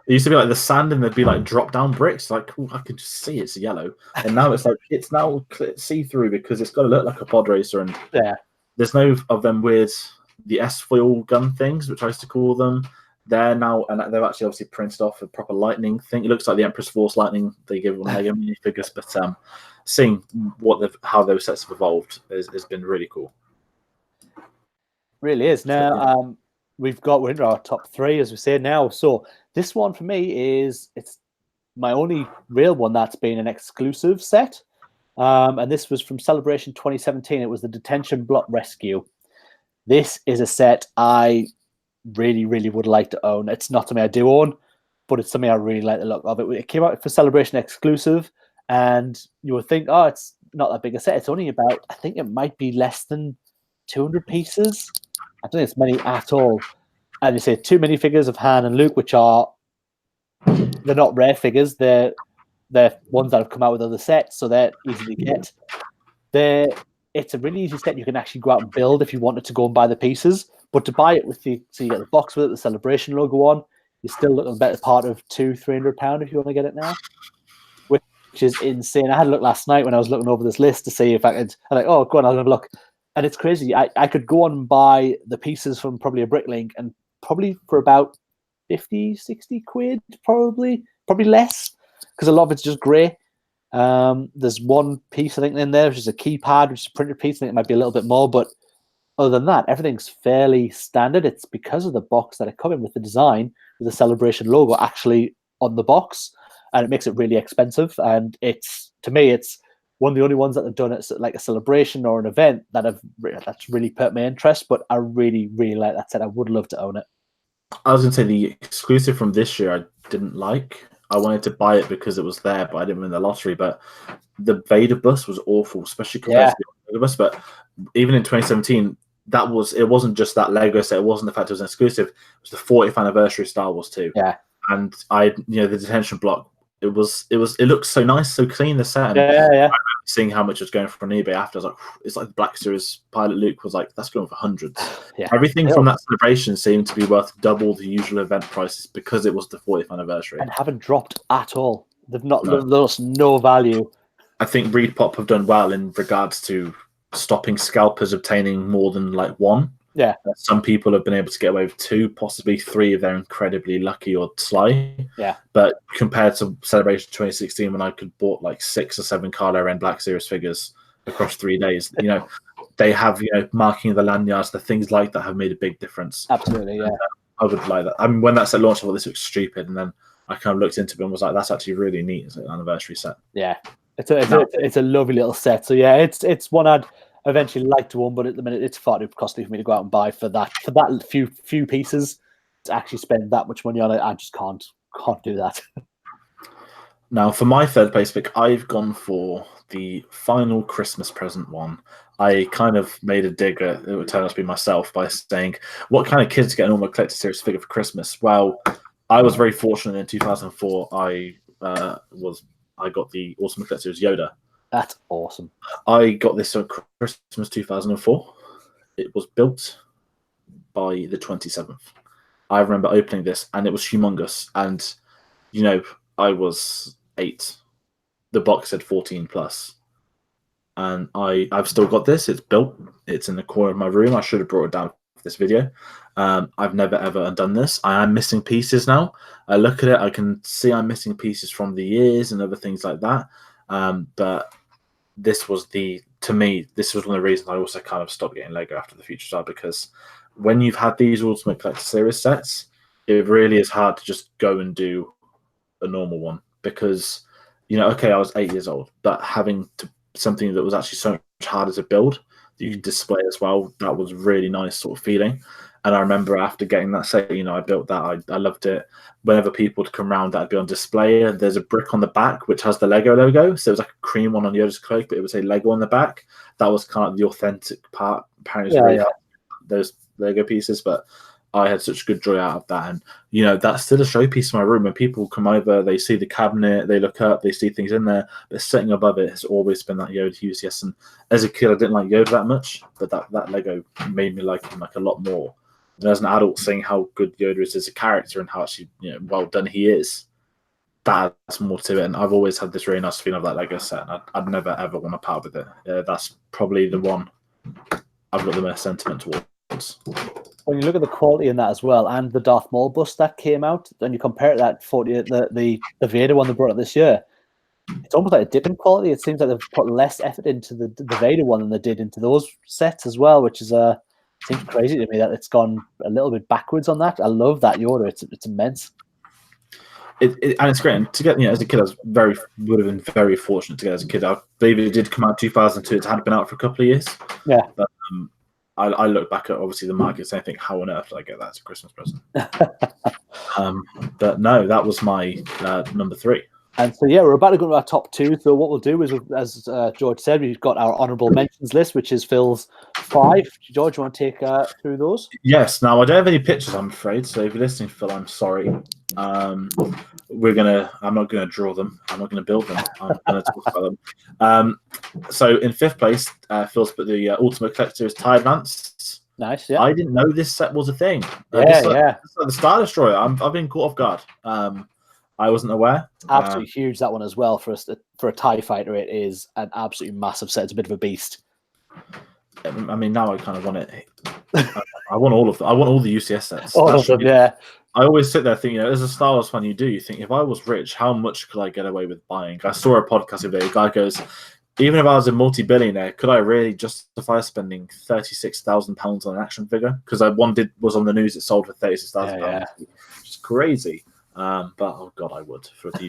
It used to be like the sand, and there'd be like drop-down bricks. Like, ooh, I could just see it's yellow, and now it's like it's now see-through because it's got to look like a pod racer, and there's no of them weird the S-foil gun things, which I used to call them. They're now, and they've actually obviously printed off a proper lightning thing. It looks like the Empress Force lightning they give on Lego minifigures, but seeing how those sets have evolved has been really cool. Really is. Now we're into our top 3, as we say now. So this one for me it's my only real one that's been an exclusive set, and this was from Celebration 2017. It was the Detention Block Rescue. This is a set I really, really would like to own. It's not something I do own, but it's something I really like the look of. It came out for Celebration exclusive, and you would think, oh, it's not that big a set. It's only about, I think it might be less than 200 pieces. I don't think it's many at all. And you say 2 minifigures of Han and Luke, which they're not rare figures. They're ones that have come out with other sets, so they're easy to get. It's a really easy set you can actually go out and build if you wanted to go and buy the pieces. But to buy it so you get the box with it, the Celebration logo on, you're still looking at the better part of £200-300 if you want to get it now, which is insane. I had a look last night when I was looking over this list to see if I could. I'm like, oh, go on, I'll have a look. And it's crazy. I could go on and buy the pieces from probably a Bricklink, and probably for about 50, 60 quid, probably less, because a lot of it's just grey. There's one piece I think in there, which is a keypad, which is a printed piece. I think it might be a little bit more, but other than that, everything's fairly standard. It's because of the box that it comes in with the design, with the Celebration logo actually on the box, and it makes it really expensive. And to me, it's one of the only ones that have done it like a celebration or an event that's really perked my interest. But I really, really like that set. I would love to own it. I was going to say the exclusive from this year I didn't like. I wanted to buy it because it was there, but I didn't win the lottery. But the Vader bus was awful, especially compared to the Vader bus. But even in 2017, it wasn't just that Lego set. It wasn't the fact it was an exclusive. It was the 40th anniversary of Star Wars 2. Yeah. And the detention block. It looked so nice, so clean, the set. And seeing how much was going for on eBay after, I was like, it's like the Black Series Pilot Luke was like, that's going for hundreds. Everything from that celebration seemed to be worth double the usual event prices because it was the 40th anniversary. And haven't dropped at all. They've lost no value. I think Reed Pop have done well in regards to stopping scalpers obtaining more than like one. Yeah. Some people have been able to get away with 2, possibly 3 if they're incredibly lucky or sly. Yeah. But compared to Celebration 2016, when I could bought like 6 or 7 Kylo Ren Black Series figures across 3 days, they have, marking the lanyards, the things like that have made a big difference. Absolutely, yeah. I would like that. I mean, when that set launched, I thought this looks stupid, and then I kind of looked into it and was like, that's actually really neat as an anniversary set. Yeah. It's a lovely little set. So yeah, it's one I'd eventually like to own, but at the minute it's far too costly for me to go out and buy for that few pieces. To actually spend that much money on it, I just can't do that. Now, for my third place pick, I've gone for the final Christmas present one. I kind of made a dig at it would turn out to be myself by saying, what kind of kids get an Ultimate Collector Series figure for Christmas? Well, I was very fortunate in 2004. I got the Ultimate Collector Series Yoda. That's awesome. I got this on Christmas 2004. It was built by the 27th. I remember opening this, and it was humongous. And, you know, I was 8. The box said 14 plus. And I've still got this. It's built. It's in the corner of my room. I should have brought it down for this video. I've never, ever undone this. I am missing pieces now. I look at it. I can see I'm missing pieces from the ears and other things like that. But this was to me, this was one of the reasons I also kind of stopped getting Lego after the Future Star, because when you've had these Ultimate Collector Series sets, it really is hard to just go and do a normal one, because, you know, okay, I was 8 years old, but having something that was actually so much harder to build that you could display as well, that was really nice sort of feeling. And I remember after getting that set, you know, I built that. I loved it. Whenever people would come around, that'd be on display. There's a brick on the back which has the Lego logo. So it was like a cream one on Yoda's cloak, but it would say Lego on the back. That was kind of the authentic part. Apparently, those Lego pieces, but I had such good joy out of that. And, you know, that's still a showpiece in my room. When people come over, they see the cabinet, they look up, they see things in there, but sitting above it has always been that Yoda UCS. And as a kid, I didn't like Yoda that much, but that Lego made me like him like a lot more. And as an adult, seeing how good Yoda is as a character and how actually, you know, well done he is, that's more to it. And I've always had this really nice feeling of that Lego set, and I'd never ever want to part with it. That's probably the one I've got the most sentiment towards. When you look at the quality in that as well, and the Darth Maul bust that came out, and you compare that the Vader one they brought out this year, it's almost like a dip in quality. It seems like they've put less effort into the Vader one than they did into those sets as well, which is seems crazy to me that it's gone a little bit backwards on that. I love that Yoda; it's immense. And it's great. And to get, you know, as a kid, would have been very fortunate to get as a kid. I believe it did come out in 2002. It had been out for a couple of years. Yeah. But I look back at obviously the markets and I think, how on earth did I get that as a Christmas present? But no, that was my number 3. And so, yeah, we're about to go to our top 2. So what we'll do is, as George said, we've got our honourable mentions list, which is Phil's 5. George, you want to take through those? Yes. Now, I don't have any pictures, I'm afraid. So if you're listening, Phil, I'm sorry. I'm not going to draw them. I'm not going to build them. I'm going to talk about them. So in 5th place, Phil's put the Ultimate Collector is TIE Advance. Nice, yeah. I didn't know this set was a thing. Yeah. It's like the Star Destroyer. I've been caught off guard. I wasn't aware. Absolutely huge, that one as well. For a TIE fighter, it is an absolutely massive set. It's a bit of a beast. I mean, now I kind of want it. I want all of them. I want all the UCS sets. All of them, yeah. I always sit there thinking, you know, as a Star Wars fan, you think, if I was rich, how much could I get away with buying? I saw a podcast the other day. A guy goes, even if I was a multi-billionaire, could I really justify spending £36,000 on an action figure? Because one was on the news, it sold for £36,000, which is crazy. But oh god, I would for the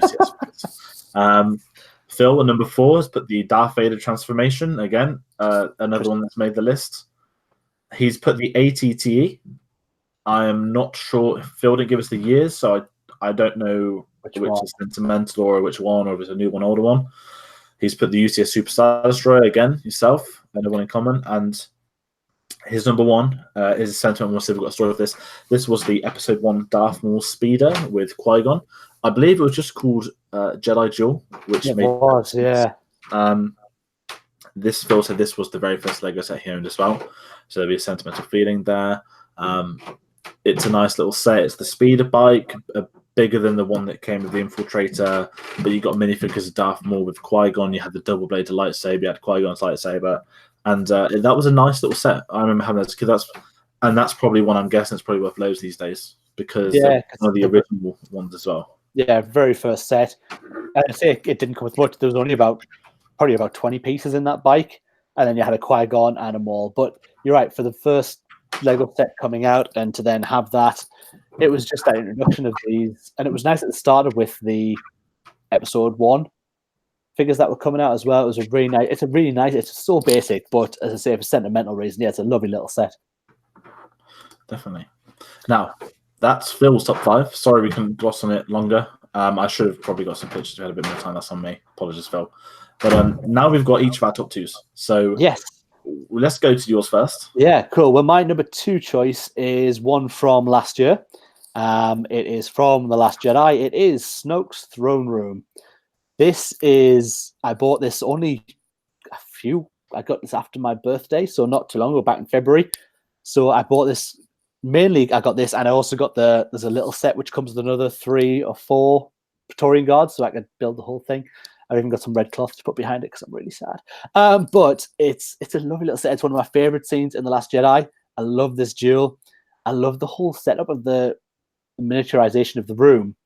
UCS. Phil, at number 4, has put the Darth Vader transformation again. Another one that's made the list. He's put the ATTE. I am not sure. Phil didn't give us the years, so I don't know which is sentimental or which one, or if it's a new one, older one. He's put the UCS Super Star Destroyer again, yourself, another one in common, and his number 1 is a sentiment. We'll see if we've got a story of this. This was the Episode 1 Darth Maul Speeder with Qui-Gon. I believe it was just called Jedi Duel, which was, yeah. This Phil said this was the very first Lego set he owned as well, so there'll be a sentimental feeling there. It's a nice little set. It's the speeder bike, bigger than the one that came with the Infiltrator, but you got minifigures of Darth Maul with Qui-Gon. You had the double-bladed lightsaber. You had Qui-Gon's lightsaber. And that was a nice little set. I remember having that as a kid. That's probably one I'm guessing it's probably worth loads these days, because one of the original ones as well. Yeah, very first set. I'd say it didn't come with much. There was only probably about 20 pieces in that bike, and then you had a Qui-Gon and a Maul. But you're right, for the first Lego set coming out, and to then have that, it was just that introduction of these, and it was nice that it started with the Episode 1 figures that were coming out as well. It was a really nice. It's a really nice. It's so basic, but as I say, for sentimental reason, yeah, it's a lovely little set. Definitely. Now, that's Phil's top 5. Sorry we couldn't gloss on it longer. I should have probably got some pictures. We had a bit more time. That's on me. Apologies, Phil. But now we've got each of our top 2s. So yes, let's go to yours first. Yeah, cool. Well, my number 2 choice is one from last year. It is from The Last Jedi. It is Snoke's Throne Room. I bought this only I got this after my birthday, so not too long ago, back in February. So I bought this, mainly I got this, and I also got there's a little set which comes with another 3 or 4 Praetorian Guards, so I could build the whole thing. I've even got some red cloth to put behind it because I'm really sad. But it's a lovely little set. It's one of my favorite scenes in The Last Jedi. I love this duel. I love the whole setup of the miniaturization of the room.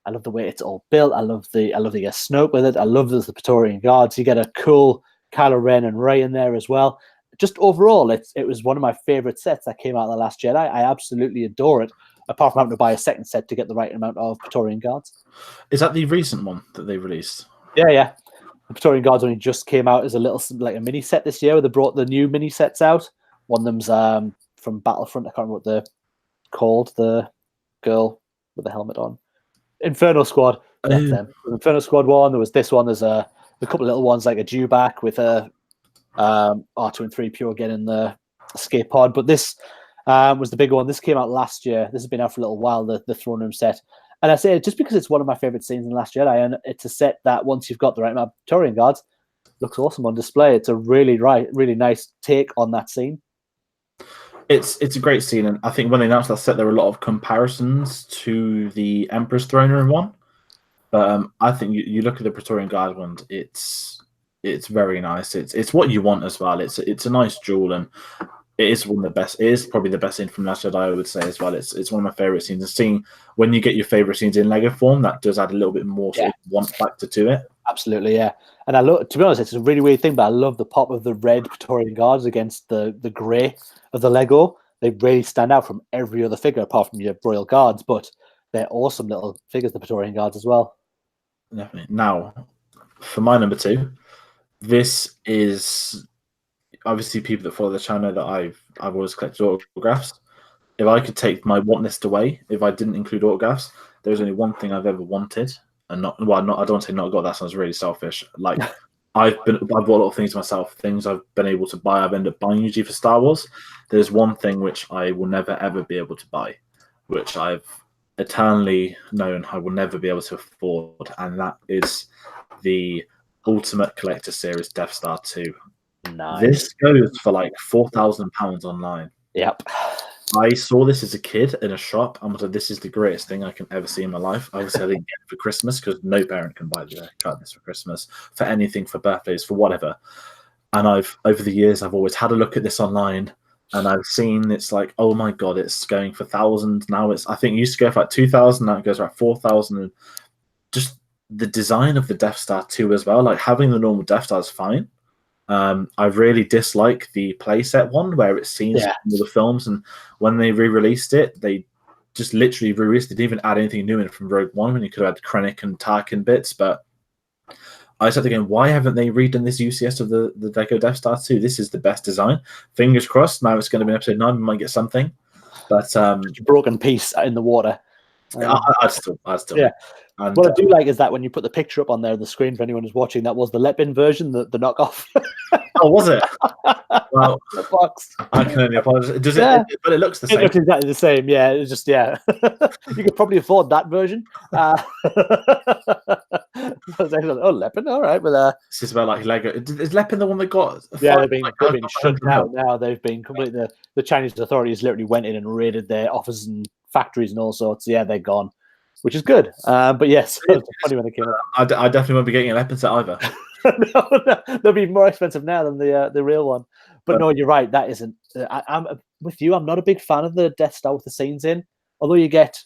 I love the way it's all built. I love the Snoke with it. I love the Praetorian Guards. You get a cool Kylo Ren and Rey in there as well. Just overall, it was one of my favorite sets that came out of The Last Jedi. I absolutely adore it, apart from having to buy a second set to get the right amount of Praetorian Guards. Is that the recent one that they released? Yeah. The Praetorian Guards only just came out as a mini set this year, where they brought the new mini sets out. One of them's from Battlefront. I can't remember what they're called. The girl with the helmet on. Inferno Squad. That's them. Inferno Squad one. There was this one. There's a couple of little ones like a Dewback with a R2 and 3PO again in the escape pod. But this was the big one. This came out last year. This has been out for a little while, the Throne Room set. And I say it just because it's one of my favorite scenes in The Last Jedi, and it's a set that once you've got the right amount of Praetorian Guards, looks awesome on display. It's a really nice take on that scene. It's a great scene, and I think when they announced that set, there were a lot of comparisons to the Emperor's Throne Room one. But I think you look at the Praetorian Guard one, it's very nice. It's what you want as well. It's a nice jewel, and it is one of the best. It is probably the best scene from Last Jedi, I would say as well. It's one of my favorite scenes. And seeing when you get your favorite scenes in Lego form, that does add a little bit more sort of want factor to it. Absolutely, yeah. And I love, to be honest, it's a really weird thing, but I love the pop of the red Praetorian Guards against the grey of the Lego. They really stand out from every other figure apart from your Royal Guards, but they're awesome little figures, the Praetorian Guards as well. Definitely. Now, for my number 2, this is obviously people that follow the channel know that I've always collected autographs. If I could take my want list away, if I didn't include autographs, there's only one thing I've ever wanted, and I don't want to say not got. That sounds really selfish. Like I've bought a lot of things myself, things I've been able to buy. I've ended up buying usually for Star Wars. There's one thing which I will never ever be able to buy, which I've eternally known I will never be able to afford, and that is the Ultimate Collector Series Death Star 2. Nice. This goes for like £4,000 online. Yep. I saw this as a kid in a shop. I'm like, this is the greatest thing I can ever see in my life. Obviously, I didn't get it for Christmas because no parent can buy this for Christmas, for anything, for birthdays, for whatever. And over the years, I've always had a look at this online, and I've seen it's like, oh my god, it's going for thousands. Now I think it used to go for like 2,000. Now it goes for like 4,000. And just the design of the Death Star 2 as well. Like having the normal Death Star is fine. I really dislike the playset one where it's seen in all the films, and when they re-released it, they just literally re-released it. They didn't even add anything new in from Rogue One when you could have had Krennic and Tarkin bits. But I started thinking, why haven't they redone this UCS of the Lego Death Star 2? This is the best design. Fingers crossed. Now it's going to be episode 9. We might get something. But broken piece in the water. I'd still. Yeah. And, what I do like is that when you put the picture up on there, the screen for anyone who's watching, that was the Lepin version, the knockoff. Oh, was it? Well, the box. I can only apologize. Does it? But it looks the same. It looks exactly the same. Yeah, it's just you could probably afford that version. Oh, Lepin. All right, well, this is about like Lego. Is Lepin the one that got? Yeah, they've been shut down now. They've been completely. The Chinese authorities literally went in and raided their offices and factories and all sorts. Yeah, they're gone, which is good. But yes, it's funny when they came up. I definitely won't be getting an Lepin set either. no, they'll be more expensive now than the real one. But no, you're right. That isn't. I'm with you. I'm not a big fan of the Death Star with the scenes in. Although you get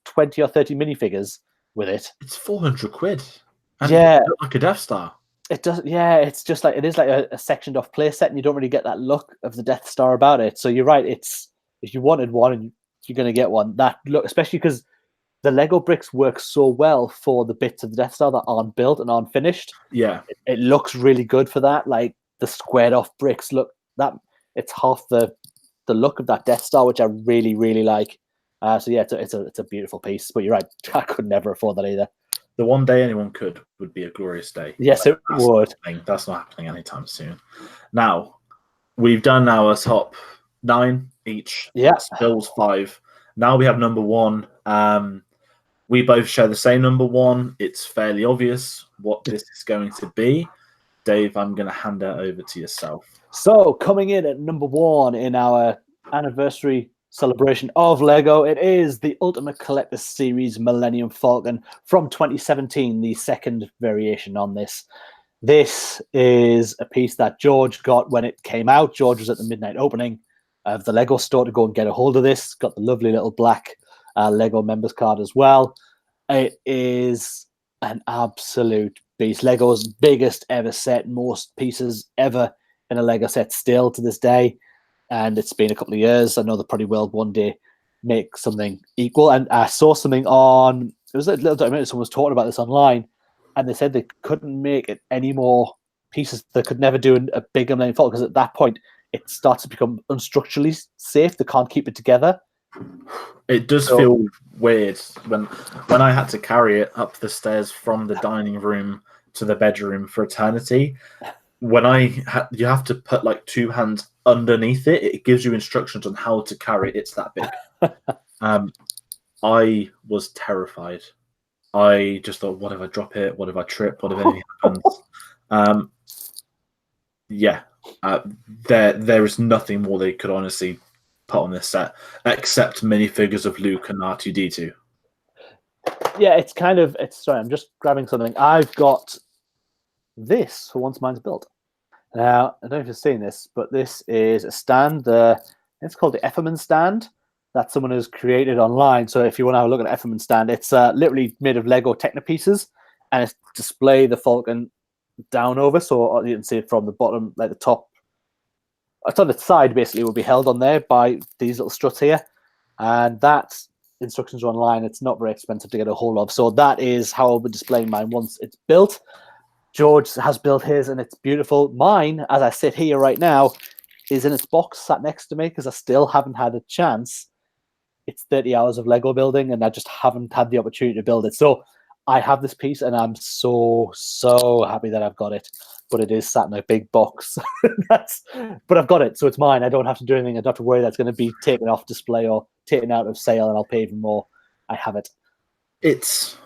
20 or 30 minifigures with it. It's £400. And yeah, it looks like a Death Star. It does. Yeah, it's just like it is like a sectioned off play set, and you don't really get that look of the Death Star about it. So you're right. It's if you wanted one and you're going to get one, that look, especially because the Lego bricks work so well for the bits of the Death Star that aren't built and aren't finished. Yeah, It looks really good for that. Like the squared off bricks look that it's half the look of that Death Star, which I really really like. So yeah, it's a beautiful piece. But you're right, I could never afford that either. the one day anyone could would be a glorious day. Yes, it would. That's not happening anytime soon. Now, we've done our top 9 each. Yeah. Bill's 5. Now we have number 1. We both share the same number 1. It's fairly obvious what this is going to be. Dave, I'm going to hand that over to yourself. So coming in at number 1 in our anniversary celebration of Lego, it is the Ultimate Collector Series Millennium Falcon from 2017, the second variation on this. This is a piece that George got when it came out. George was at the midnight opening of the Lego store to go and get a hold of this. Got the lovely little black Lego members card as well. It is an absolute beast. Lego's biggest ever set, most pieces ever in a Lego set still to this day. And it's been a couple of years. I know they probably will one day make something equal. And I saw something on, it was a little documentary, someone was talking about this online, and they said they couldn't make it any more pieces. They could never do a bigger Millennium Falcon because at that point it starts to become unstructurally safe. They can't keep it together. It does feel weird when I had to carry it up the stairs from the dining room to the bedroom for eternity. When you have to put like 2 hands underneath it, it gives you instructions on how to carry it. It's that big. I was terrified. I just thought, what if I drop it? What if I trip? What if anything happens? There is nothing more they could honestly put on this set except minifigures of Luke and R2-D2. Yeah, it's sorry, I'm just grabbing something. I've got this for once mine's built. Now, I don't know if you've seen this, but this is a stand. It's called the Efferman stand that someone has created online. So if you want to have a look at an Efferman stand, it's literally made of Lego Techno pieces, and it's display the Falcon down over, so you can see it from the bottom, like the top. It's on the side, basically, will be held on there by these little struts here. And that instructions are online. It's not very expensive to get a hold of. So that is how I'll be displaying mine once it's built. George has built his, and it's beautiful. Mine, as I sit here right now, is in its box sat next to me because I still haven't had a chance. It's 30 hours of Lego building, and I just haven't had the opportunity to build it. So I have this piece, and I'm so happy that I've got it. But it is sat in a big box. But I've got it, so it's mine. I don't have to do anything. I don't have to worry that's going to be taken off display or taken out of sale, and I'll pay even more. I have it. It was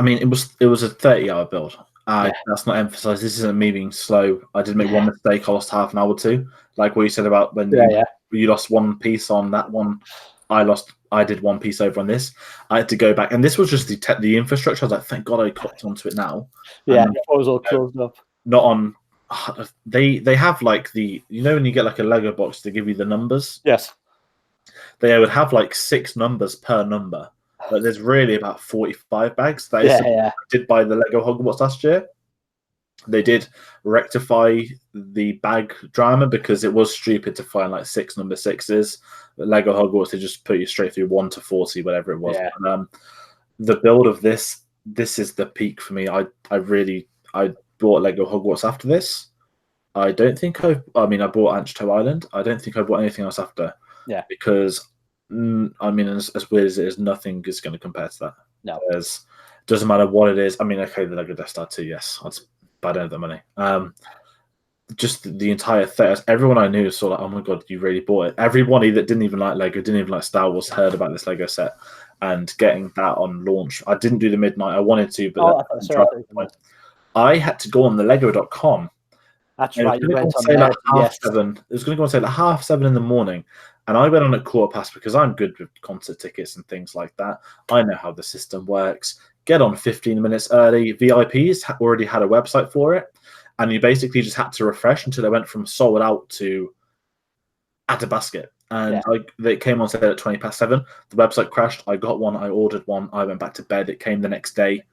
a 30-hour build. That's not emphasized. This isn't me being slow. I did make one mistake. I lost half an hour or 2. Like what you said about when you lost one piece on that one. I did one piece over on this. I had to go back, and this was just the infrastructure. I was like, thank God I clicked onto it now. Yeah, it was all closed up. Not on. They have like when you get like a Lego box, they give you the numbers. Yes. They would have like 6 numbers per number, but there's really about 45 bags. I did buy the Lego Hogwarts last year. They did rectify the bag drama because it was stupid to find like 6 number 6s. But Lego Hogwarts, they just put you straight through 1 to 40, whatever it was. Yeah. The build of this is the peak for me. I bought Lego Hogwarts after this. I don't think I bought Anchito Island. I don't think I bought anything else after. Yeah. Because as weird as it is, nothing is going to compare to that. No. Doesn't matter what it is. Okay, the Lego Death Star 2, yes. But I don't have the money. Just the entire thing. Everyone I knew saw like, oh my God, you really bought it. Everybody that didn't even like Lego, didn't even like Star Wars, heard about this Lego set. And getting that on launch. I didn't do the midnight. I wanted to, but I had to go on the Lego.com. That's right. You went on there. It was going to go on sale at 7:30 in the morning. And I went on at 15:15 because I'm good with concert tickets and things like that. I know how the system works. Get on 15 minutes early. VIPs already had a website for it. And you basically just had to refresh until it went from sold out to at a basket. And they came on sale at 7:20. The website crashed. I got one. I ordered one. I went back to bed. It came the next day.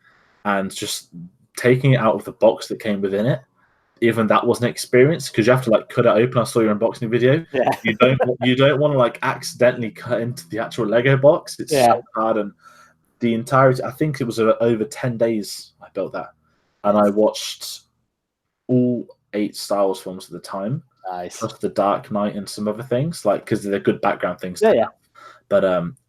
And just taking it out of the box that came within it, even that was an experience because you have to like cut it open. I saw your unboxing video. Yeah. You don't want to like accidentally cut into the actual Lego box. It's so hard, and the entirety. I think it was over 10 days I built that, and I watched all 8 Star Wars films at the time, Nice. plus The Dark Knight and some other things, like because they're good background things. Yeah. But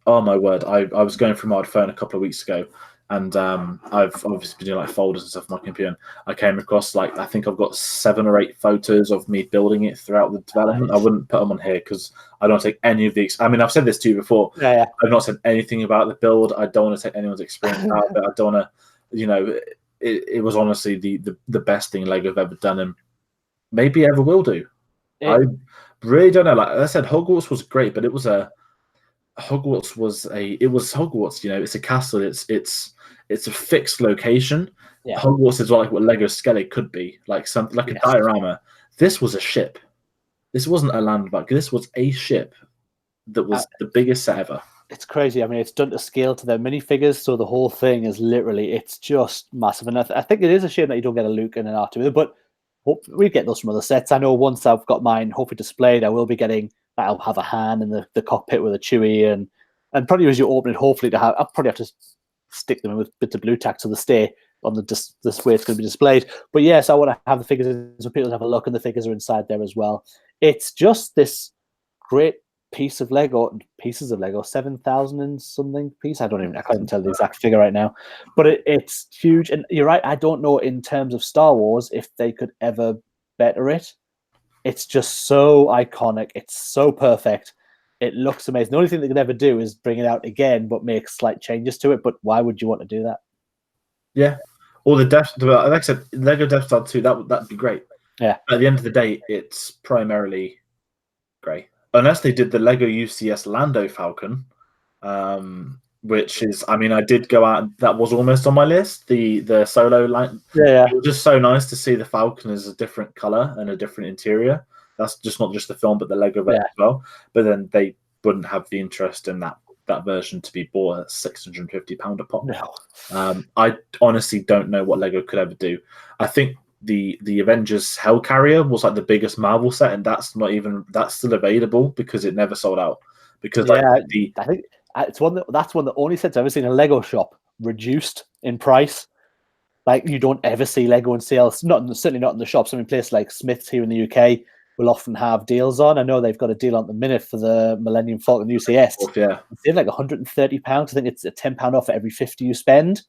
oh my word, I was going through my phone a couple of weeks ago, and I've obviously been doing like folders and stuff on my computer. And I came across like I think I've got 7 or 8 photos of me building it throughout the development. Nice. I wouldn't put them on here because I don't take any of these. I mean, I've said this to you before. Yeah. I've not said anything about the build. I don't want to take anyone's experience out of it. I don't want to, you know, it was honestly the best thing Lego have ever done, and maybe ever will do. I really don't know. Like I said, Hogwarts was great, but it was Hogwarts. You know, it's a castle. It's a fixed location. Yeah. Hogwarts is like what Lego Skellig could be, like a diorama. This was a ship. This wasn't a landmark. This was a ship that was the biggest set ever. It's crazy. I mean, it's done to scale to their minifigures, so the whole thing is literally, it's just massive. And I think it is a shame that you don't get a Luke and an R2, but we get those from other sets. I know once I've got mine hopefully displayed, I will be getting, I'll have a Han in the cockpit with a Chewie, and probably as you open it, hopefully I'll probably have to stick them in with bits of blue tack so they stay on this way it's going to be displayed. But yes, I want to have the figures so people have a look, and the figures are inside there as well. It's just this great pieces of Lego, 7,000 and something piece. I can't even tell the exact figure right now, but it's huge. And you're right, I don't know in terms of Star Wars if they could ever better it. It's just so iconic. It's so perfect. It looks amazing. The only thing they could ever do is bring it out again, but make slight changes to it. But why would you want to do that? Yeah. Or the like I said, Lego Death Star 2, that'd be great. Yeah. But at the end of the day, it's primarily grey. Unless they did the Lego UCS Lando Falcon, which is, I mean, I did go out. That was almost on my list. The solo line. Yeah. It was just so nice to see the Falcon as a different color and a different interior. That's just not just the film, but the Lego version as well. But then they wouldn't have the interest in that version to be bought at £650 a pop. No. I honestly don't know what Lego could ever do. I think the Avengers Hellcarrier was like the biggest Marvel set, and that's still available because it never sold out. Because I think that's one that only sets I've ever seen a Lego shop reduced in price. Like you don't ever see Lego on sale. Certainly not in the shops. I mean, places like Smith's here in the UK will often have deals on. I know they've got a deal on the minute for the Millennium Falcon UCS. Yeah, it's like £130. I think it's a £10 off for every 50 you spend,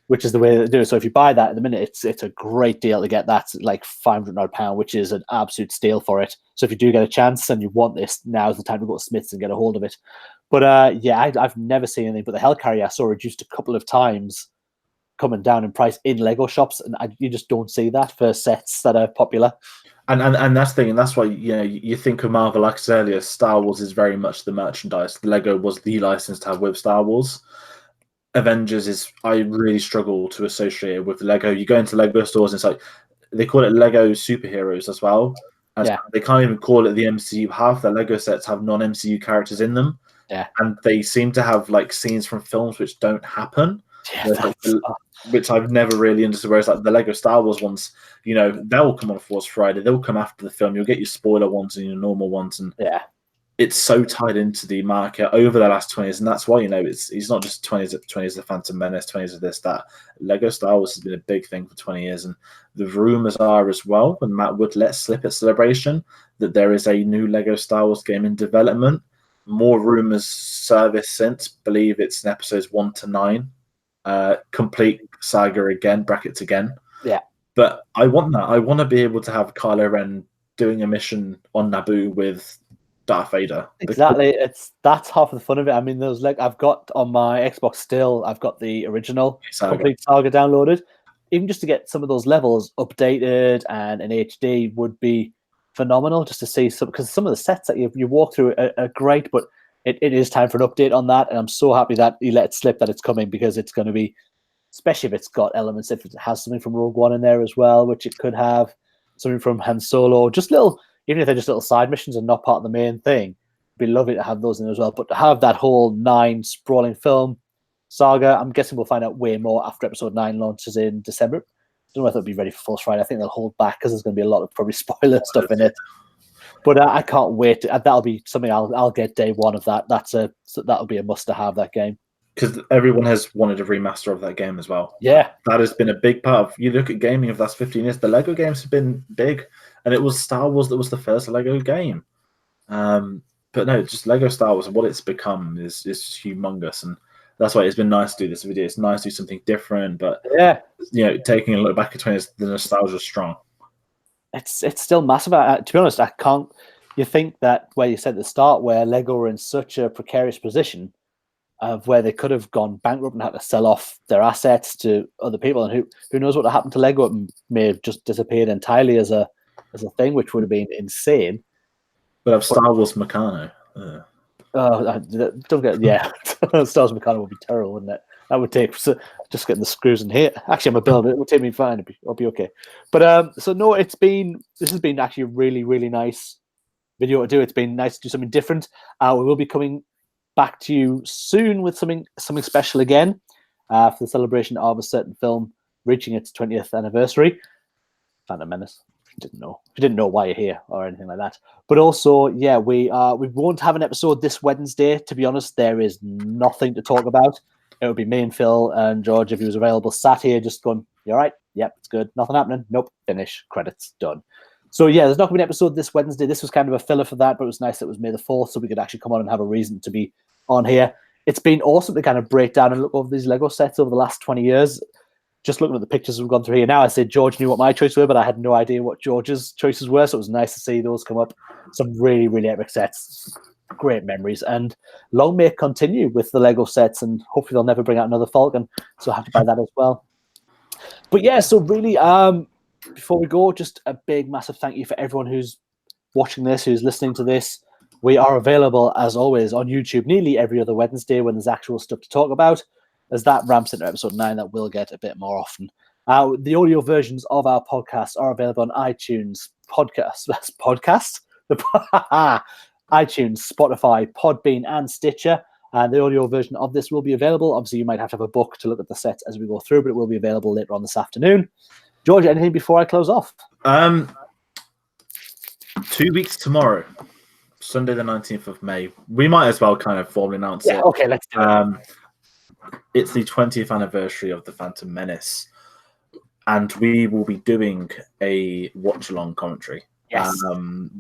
which is the way they do it. So if you buy that at the minute, it's a great deal to get that, like £500, which is an absolute steal for it. So if you do get a chance and you want this, now's the time to go to Smith's and get a hold of it. But I've never seen anything. But the Hellcarrier I saw reduced a couple of times, coming down in price in Lego shops, and you just don't see that for sets that are popular. And that's the thing, and that's why you think of Marvel, like I said earlier, Star Wars is very much the merchandise. Lego was the license to have with Star Wars. Avengers I really struggle to associate it with Lego. You go into Lego stores and it's like they call it Lego superheroes as well. They can't even call it the MCU. Half the Lego sets have non-MCU characters in them. Yeah. And they seem to have like scenes from films which don't happen. Which I've never really understood. Whereas like the Lego Star Wars ones, they'll come on Force Friday. They'll come after the film. You'll get your spoiler ones and your normal ones, and it's so tied into the market over the last 20 years, and that's why it's not just 20s of the Phantom Menace, 20s of this, that. Lego Star Wars has been a big thing for 20 years, and the rumors are as well, when Matt Wood let slip at Celebration, that there is a new Lego Star Wars game in development. More rumors surfaced since. Believe it's in episodes 1 to 9. Complete saga again, brackets again. Yeah. But I want that. I want to be able to have Kylo Ren doing a mission on Naboo with Darth Vader. Exactly. That's half of the fun of it. I mean, I've got on my Xbox still, I've got the original complete saga downloaded. Even just to get some of those levels updated and in HD would be phenomenal, just to see because some of the sets that you walk through are great, but it is time for an update on that, and I'm so happy that you let it slip that it's coming, because it's going to be, especially if it's got elements, if it has something from Rogue One in there as well, which it could have, something from Han Solo, just little, even if they're just little side missions and not part of the main thing, it'd be lovely to have those in as well. But to have that whole 9 sprawling film saga, I'm guessing we'll find out way more after episode 9 launches in December. I don't know if it'll be ready for Force Friday. I think they'll hold back because there's going to be a lot of probably spoiler stuff in it. But I can't wait. That'll be something I'll get day one of that. That'll be a must to have, that game. because everyone has wanted a remaster of that game as well. Yeah. That has been a big part of. You look at gaming of the last 15 years. The Lego games have been big, and it was Star Wars that was the first Lego game. But no, just Lego Star Wars and what it's become is humongous, and that's why it's been nice to do this video. It's nice to do something different, but yeah, taking a look back at 20 the nostalgia is strong. It's still massive. To be honest, I can't. You think that where you said at the start, where Lego were in such a precarious position of where they could have gone bankrupt and had to sell off their assets to other people, and who knows what happened to Lego? It may have just disappeared entirely as a thing, which would have been insane. But of Star Wars Meccano. Don't get Star Wars Meccano would be terrible, wouldn't it? That would take just getting the screws in here. Actually, I'm a builder. It would take me fine. I'll be okay. But so no, this has been actually a really, really nice video to do. It's been nice to do something different. We will be coming back to you soon with something special again for the celebration of a certain film reaching its 20th anniversary. Phantom Menace. If you didn't know why you're here or anything like that. But also, yeah, we won't have an episode this Wednesday. To be honest, there is nothing to talk about. It would be me and Phil and George, if he was available, sat here just going, "You all right? Yep, it's good. Nothing happening. Nope. Finish. Credits. Done." So yeah, there's not going to be an episode this Wednesday. This was kind of a filler for that, but it was nice that it was May the 4th, so we could actually come on and have a reason to be on here. It's been awesome to kind of break down and look over these Lego sets over the last 20 years. Just looking at the pictures we've gone through here now, I said George knew what my choices were, but I had no idea what George's choices were, so it was nice to see those come up. Some really, really epic sets. Great memories, and long may it continue with the Lego sets, and hopefully they'll never bring out another Falcon, so I'll have to buy that as well. But yeah, so really, before we go, just a big, massive thank you for everyone who's watching this, who's listening to this. We are available, as always, on YouTube nearly every other Wednesday when there's actual stuff to talk about. As that ramps into episode 9, that will get a bit more often. The audio versions of our podcasts are available on iTunes, iTunes, Spotify, Podbean, and Stitcher. And the audio version of this will be available. Obviously, you might have to have a book to look at the sets as we go through, but it will be available later on this afternoon. George, anything before I close off? 2 weeks tomorrow, Sunday the 19th of May. We might as well kind of formally announce it. Okay, let's do it. It's the 20th anniversary of the Phantom Menace, and we will be doing a watch-along commentary. Yes.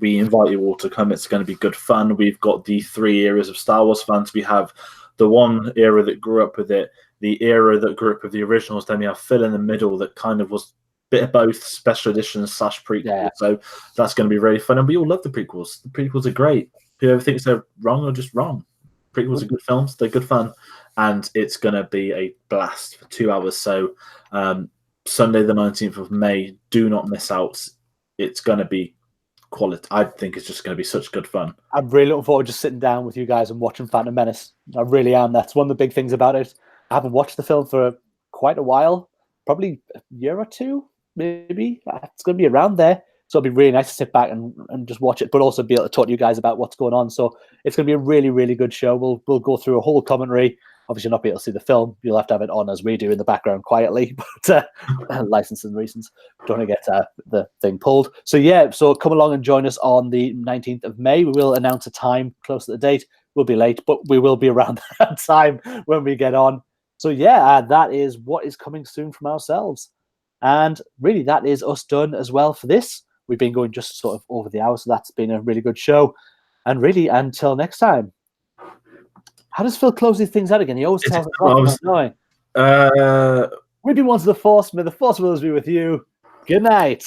We invite you all to come. It's going to be good fun. We've got the 3 eras of Star Wars fans. We have the one era that grew up with it, the era that grew up with the originals. Then we have Phil in the middle that kind of was a bit of both, special editions / prequels. Yeah. So that's going to be really fun. And we all love the prequels. The prequels are great. Whoever thinks they're wrong are just wrong. Prequels are good films. They're good fun. And it's going to be a blast for 2 hours. So Sunday the 19th of May, do not miss out. It's going to be quality. I think it's just going to be such good fun. I'm really looking forward to just sitting down with you guys and watching Phantom Menace. I really am. That's one of the big things about it. I haven't watched the film for quite a while, probably a year or two, maybe. It's going to be around there. So it'll be really nice to sit back and just watch it, but also be able to talk to you guys about what's going on. So it's going to be a really, really good show. We'll go through a whole commentary. Obviously, not be able to see the film. You'll have to have it on as we do in the background quietly, but licensing reasons, don't want to get the thing pulled. So yeah, so come along and join us on the 19th of May. We will announce a time close to the date. We'll be late, but we will be around that time when we get on. So yeah, that is what is coming soon from ourselves. And really, that is us done as well for this. We've been going just sort of over the hour, so that's been a really good show. And really, until next time. How does Phil close these things out again? He always tells us annoying. We've been one to the Force. May the Force will be with you. Good night.